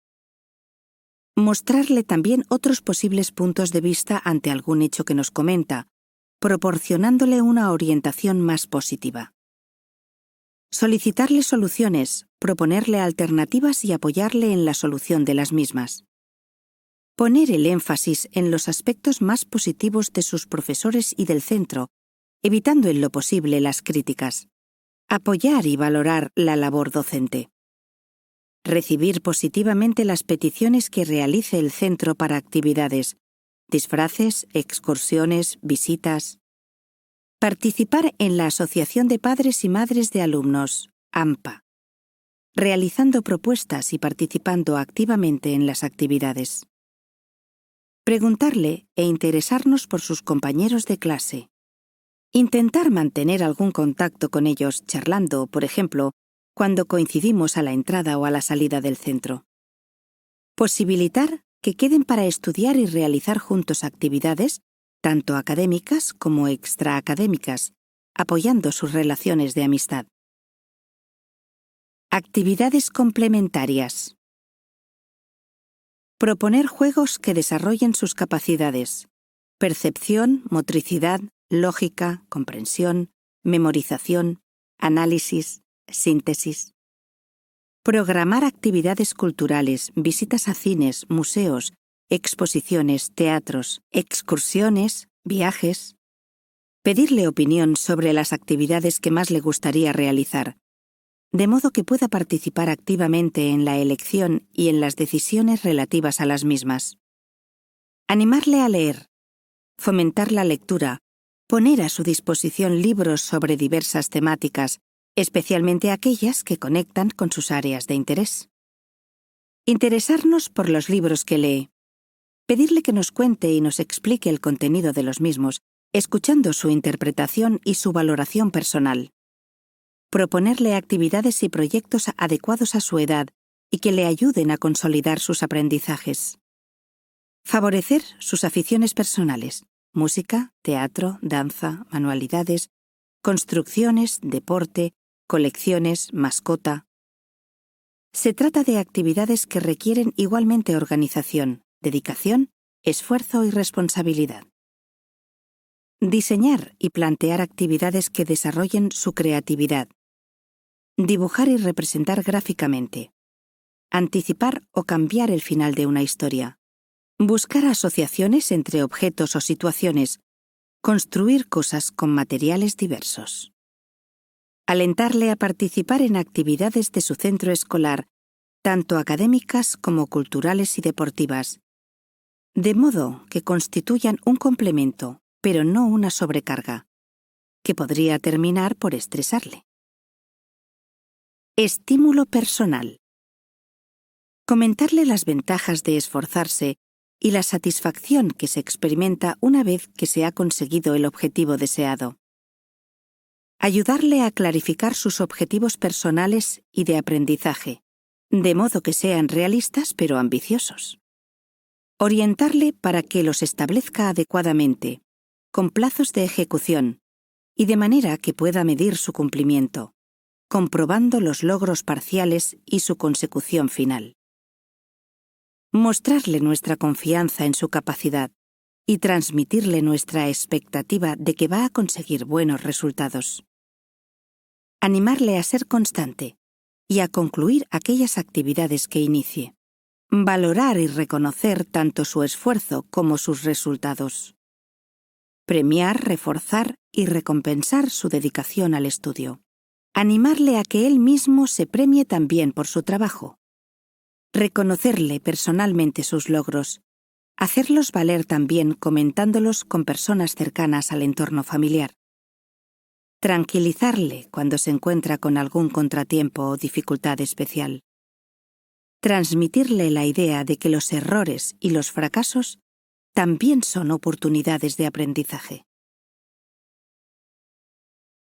Mostrarle también otros posibles puntos de vista ante algún hecho que nos comenta, proporcionándole una orientación más positiva. Solicitarle soluciones, proponerle alternativas y apoyarle en la solución de las mismas. Poner el énfasis en los aspectos más positivos de sus profesores y del centro, evitando en lo posible las críticas. Apoyar y valorar la labor docente. Recibir positivamente las peticiones que realice el centro para actividades, disfraces, excursiones, visitas. Participar en la Asociación de Padres y Madres de Alumnos, AMPA, realizando propuestas y participando activamente en las actividades. Preguntarle e interesarnos por sus compañeros de clase. Intentar mantener algún contacto con ellos charlando, por ejemplo, cuando coincidimos a la entrada o a la salida del centro. Posibilitar que queden para estudiar y realizar juntos actividades, tanto académicas como extraacadémicas, apoyando sus relaciones de amistad. Actividades complementarias. Proponer juegos que desarrollen sus capacidades: percepción, motricidad, lógica, comprensión, memorización, análisis, síntesis. Programar actividades culturales, visitas a cines, museos, exposiciones, teatros, excursiones, viajes. Pedirle opinión sobre las actividades que más le gustaría realizar, de modo que pueda participar activamente en la elección y en las decisiones relativas a las mismas. Animarle a leer. Fomentar la lectura. Poner a su disposición libros sobre diversas temáticas, especialmente aquellas que conectan con sus áreas de interés. Interesarnos por los libros que lee. Pedirle que nos cuente y nos explique el contenido de los mismos, escuchando su interpretación y su valoración personal. Proponerle actividades y proyectos adecuados a su edad y que le ayuden a consolidar sus aprendizajes. Favorecer sus aficiones personales: música, teatro, danza, manualidades, construcciones, deporte, colecciones, mascota. Se trata de actividades que requieren igualmente organización, dedicación, esfuerzo y responsabilidad. Diseñar y plantear actividades que desarrollen su creatividad. Dibujar y representar gráficamente. Anticipar o cambiar el final de una historia. Buscar asociaciones entre objetos o situaciones. Construir cosas con materiales diversos. Alentarle a participar en actividades de su centro escolar, tanto académicas como culturales y deportivas. de modo que constituyan un complemento, pero no una sobrecarga, que podría terminar por estresarle. Estímulo personal. Comentarle las ventajas de esforzarse y la satisfacción que se experimenta una vez que se ha conseguido el objetivo deseado. Ayudarle a clarificar sus objetivos personales y de aprendizaje, de modo que sean realistas pero ambiciosos. Orientarle para que los establezca adecuadamente, con plazos de ejecución, y de manera que pueda medir su cumplimiento, comprobando los logros parciales y su consecución final. Mostrarle nuestra confianza en su capacidad y transmitirle nuestra expectativa de que va a conseguir buenos resultados. Animarle a ser constante y a concluir aquellas actividades que inicie. Valorar y reconocer tanto su esfuerzo como sus resultados. Premiar, reforzar y recompensar su dedicación al estudio. Animarle a que él mismo se premie también por su trabajo. Reconocerle personalmente sus logros. Hacerlos valer también comentándolos con personas cercanas al entorno familiar. Tranquilizarle cuando se encuentra con algún contratiempo o dificultad especial. Transmitirle la idea de que los errores y los fracasos también son oportunidades de aprendizaje.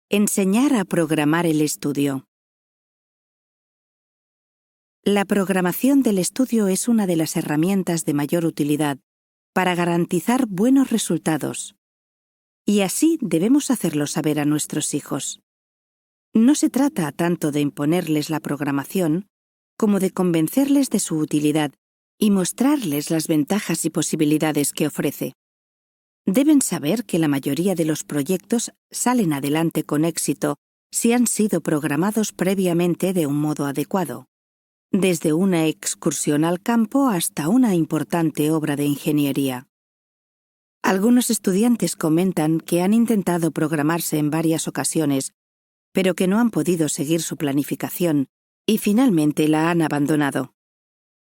Enseñar a programar el estudio. La programación del estudio es una de las herramientas de mayor utilidad para garantizar buenos resultados, y así debemos hacerlo saber a nuestros hijos. No se trata tanto de imponerles la programación como de convencerles de su utilidad y mostrarles las ventajas y posibilidades que ofrece. Deben saber que la mayoría de los proyectos salen adelante con éxito si han sido programados previamente de un modo adecuado, desde una excursión al campo hasta una importante obra de ingeniería. Algunos estudiantes comentan que han intentado programarse en varias ocasiones, pero que no han podido seguir su planificación y finalmente la han abandonado.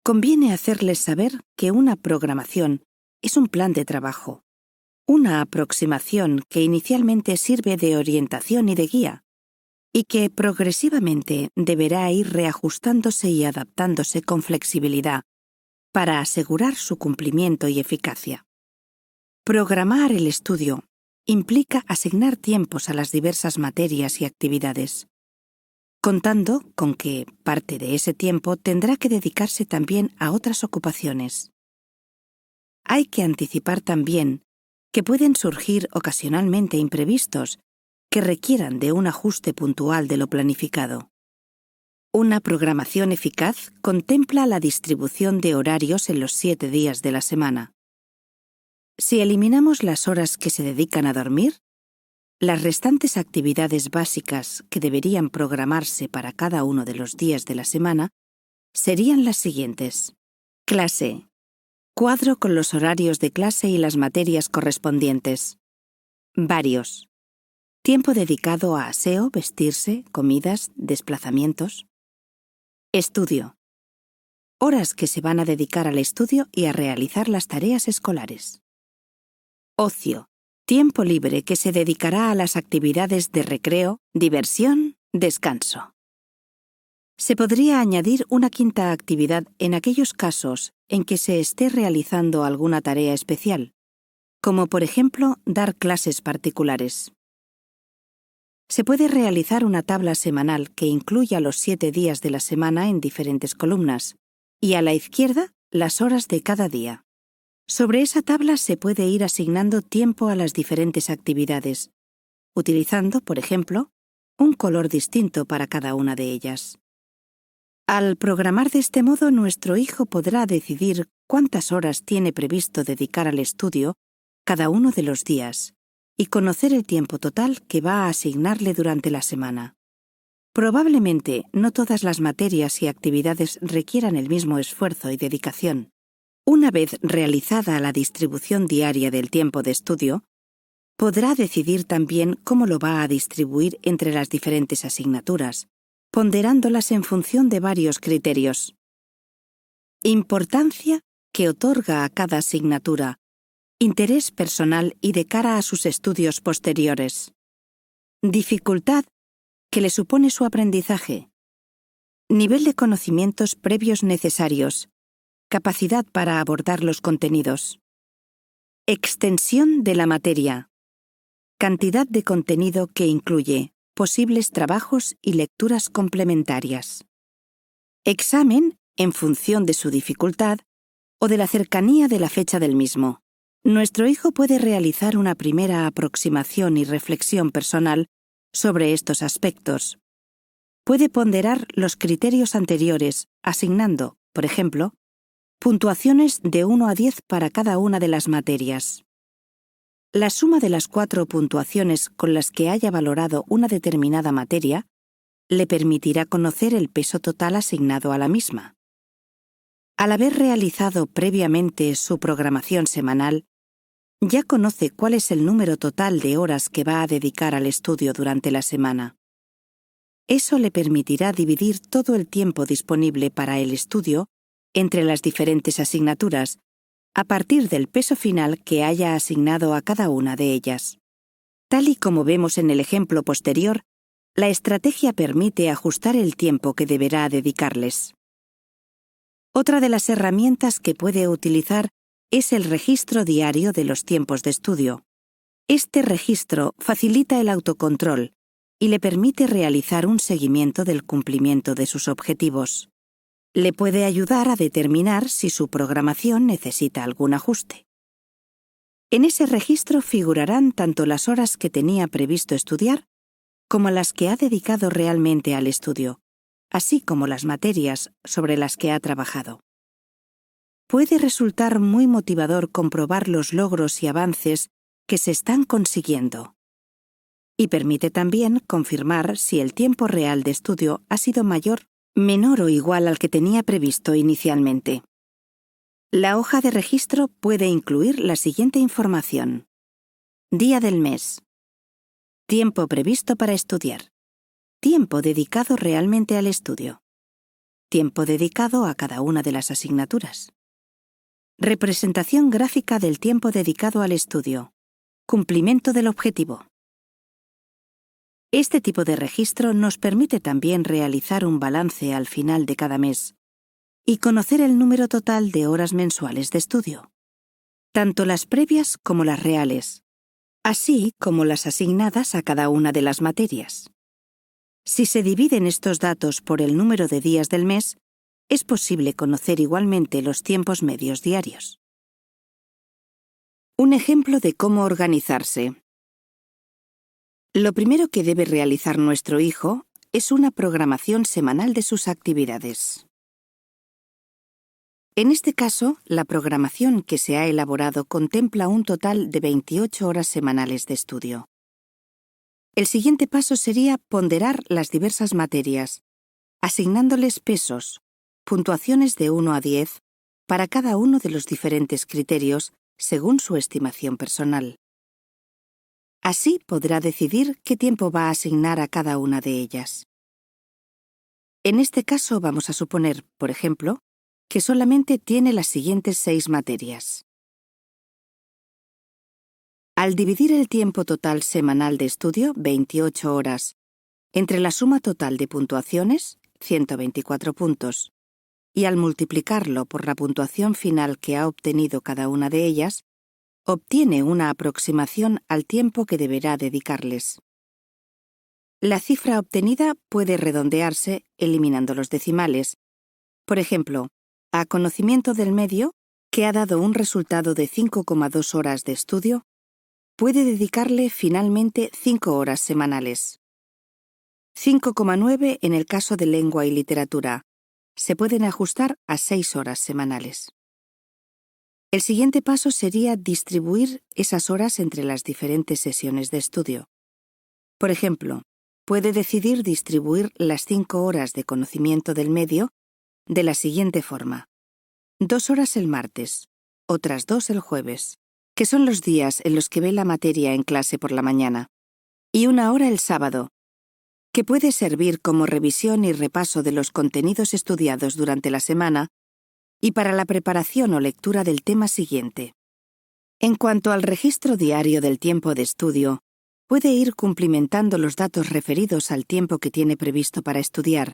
Conviene hacerles saber que una programación es un plan de trabajo, una aproximación que inicialmente sirve de orientación y de guía, y que progresivamente deberá ir reajustándose y adaptándose con flexibilidad para asegurar su cumplimiento y eficacia. Programar el estudio implica asignar tiempos a las diversas materias y actividades, contando con que parte de ese tiempo tendrá que dedicarse también a otras ocupaciones. Hay que anticipar también que pueden surgir ocasionalmente imprevistos que requieran de un ajuste puntual de lo planificado. Una programación eficaz contempla la distribución de horarios en los 7 días de la semana. Si eliminamos las horas que se dedican a dormir, las restantes actividades básicas que deberían programarse para cada uno de los días de la semana serían las siguientes. Clase. Cuadro con los horarios de clase y las materias correspondientes. Varios. Tiempo dedicado a aseo, vestirse, comidas, desplazamientos. Estudio. Horas que se van a dedicar al estudio y a realizar las tareas escolares. Ocio. Tiempo libre que se dedicará a las actividades de recreo, diversión, descanso. Se podría añadir una quinta actividad en aquellos casos en que se esté realizando alguna tarea especial, como por ejemplo dar clases particulares. Se puede realizar una tabla semanal que incluya los 7 días de la semana en diferentes columnas, y a la izquierda las horas de cada día. Sobre esa tabla se puede ir asignando tiempo a las diferentes actividades, utilizando, por ejemplo, un color distinto para cada una de ellas. Al programar de este modo, nuestro hijo podrá decidir cuántas horas tiene previsto dedicar al estudio cada uno de los días y conocer el tiempo total que va a asignarle durante la semana. Probablemente no todas las materias y actividades requieran el mismo esfuerzo y dedicación. Una vez realizada la distribución diaria del tiempo de estudio, podrá decidir también cómo lo va a distribuir entre las diferentes asignaturas, ponderándolas en función de varios criterios. Importancia que otorga a cada asignatura, interés personal y de cara a sus estudios posteriores, dificultad que le supone su aprendizaje, nivel de conocimientos previos necesarios, capacidad para abordar los contenidos, extensión de la materia, cantidad de contenido que incluye posibles trabajos y lecturas complementarias, examen en función de su dificultad o de la cercanía de la fecha del mismo. Nuestro hijo puede realizar una primera aproximación y reflexión personal sobre estos aspectos. Puede ponderar los criterios anteriores, asignando, por ejemplo, puntuaciones de 1 a 10 para cada una de las materias. La suma de las 4 puntuaciones con las que haya valorado una determinada materia le permitirá conocer el peso total asignado a la misma. Al haber realizado previamente su programación semanal, ya conoce cuál es el número total de horas que va a dedicar al estudio durante la semana. Eso le permitirá dividir todo el tiempo disponible para el estudio entre las diferentes asignaturas, a partir del peso final que haya asignado a cada una de ellas. Tal y como vemos en el ejemplo posterior, la estrategia permite ajustar el tiempo que deberá dedicarles. Otra de las herramientas que puede utilizar es el registro diario de los tiempos de estudio. Este registro facilita el autocontrol y le permite realizar un seguimiento del cumplimiento de sus objetivos. Le puede ayudar a determinar si su programación necesita algún ajuste. En ese registro figurarán tanto las horas que tenía previsto estudiar como las que ha dedicado realmente al estudio, así como las materias sobre las que ha trabajado. Puede resultar muy motivador comprobar los logros y avances que se están consiguiendo. Y permite también confirmar si el tiempo real de estudio ha sido mayor, menor o igual al que tenía previsto inicialmente. La hoja de registro puede incluir la siguiente información: día del mes, tiempo previsto para estudiar, tiempo dedicado realmente al estudio, tiempo dedicado a cada una de las asignaturas, representación gráfica del tiempo dedicado al estudio, cumplimiento del objetivo. Este tipo de registro nos permite también realizar un balance al final de cada mes y conocer el número total de horas mensuales de estudio, tanto las previas como las reales, así como las asignadas a cada una de las materias. Si se dividen estos datos por el número de días del mes, es posible conocer igualmente los tiempos medios diarios. Un ejemplo de cómo organizarse. Lo primero que debe realizar nuestro hijo es una programación semanal de sus actividades. En este caso, la programación que se ha elaborado contempla un total de 28 horas semanales de estudio. El siguiente paso sería ponderar las diversas materias, asignándoles pesos, puntuaciones de 1 a 10, para cada uno de los diferentes criterios según su estimación personal. Así podrá decidir qué tiempo va a asignar a cada una de ellas. En este caso vamos a suponer, por ejemplo, que solamente tiene las siguientes 6 materias. Al dividir el tiempo total semanal de estudio, 28 horas, entre la suma total de puntuaciones, 124 puntos, y al multiplicarlo por la puntuación final que ha obtenido cada una de ellas, obtiene una aproximación al tiempo que deberá dedicarles. La cifra obtenida puede redondearse eliminando los decimales. Por ejemplo, a conocimiento del medio, que ha dado un resultado de 5,2 horas de estudio, puede dedicarle finalmente 5 horas semanales. 5,9 en el caso de lengua y literatura. Se pueden ajustar a 6 horas semanales. El siguiente paso sería distribuir esas horas entre las diferentes sesiones de estudio. Por ejemplo, puede decidir distribuir las 5 horas de conocimiento del medio de la siguiente forma: 2 horas el martes, otras 2 el jueves, que son los días en los que ve la materia en clase por la mañana, y 1 hora el sábado, que puede servir como revisión y repaso de los contenidos estudiados durante la semana y para la preparación o lectura del tema siguiente. En cuanto al registro diario del tiempo de estudio, puede ir cumplimentando los datos referidos al tiempo que tiene previsto para estudiar,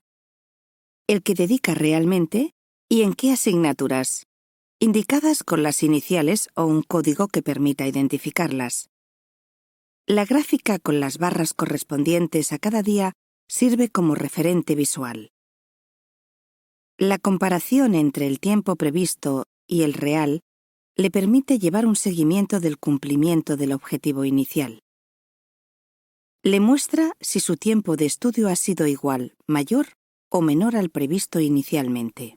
el que dedica realmente y en qué asignaturas, indicadas con las iniciales o un código que permita identificarlas. La gráfica con las barras correspondientes a cada día sirve como referente visual. La comparación entre el tiempo previsto y el real le permite llevar un seguimiento del cumplimiento del objetivo inicial. Le muestra si su tiempo de estudio ha sido igual, mayor o menor al previsto inicialmente.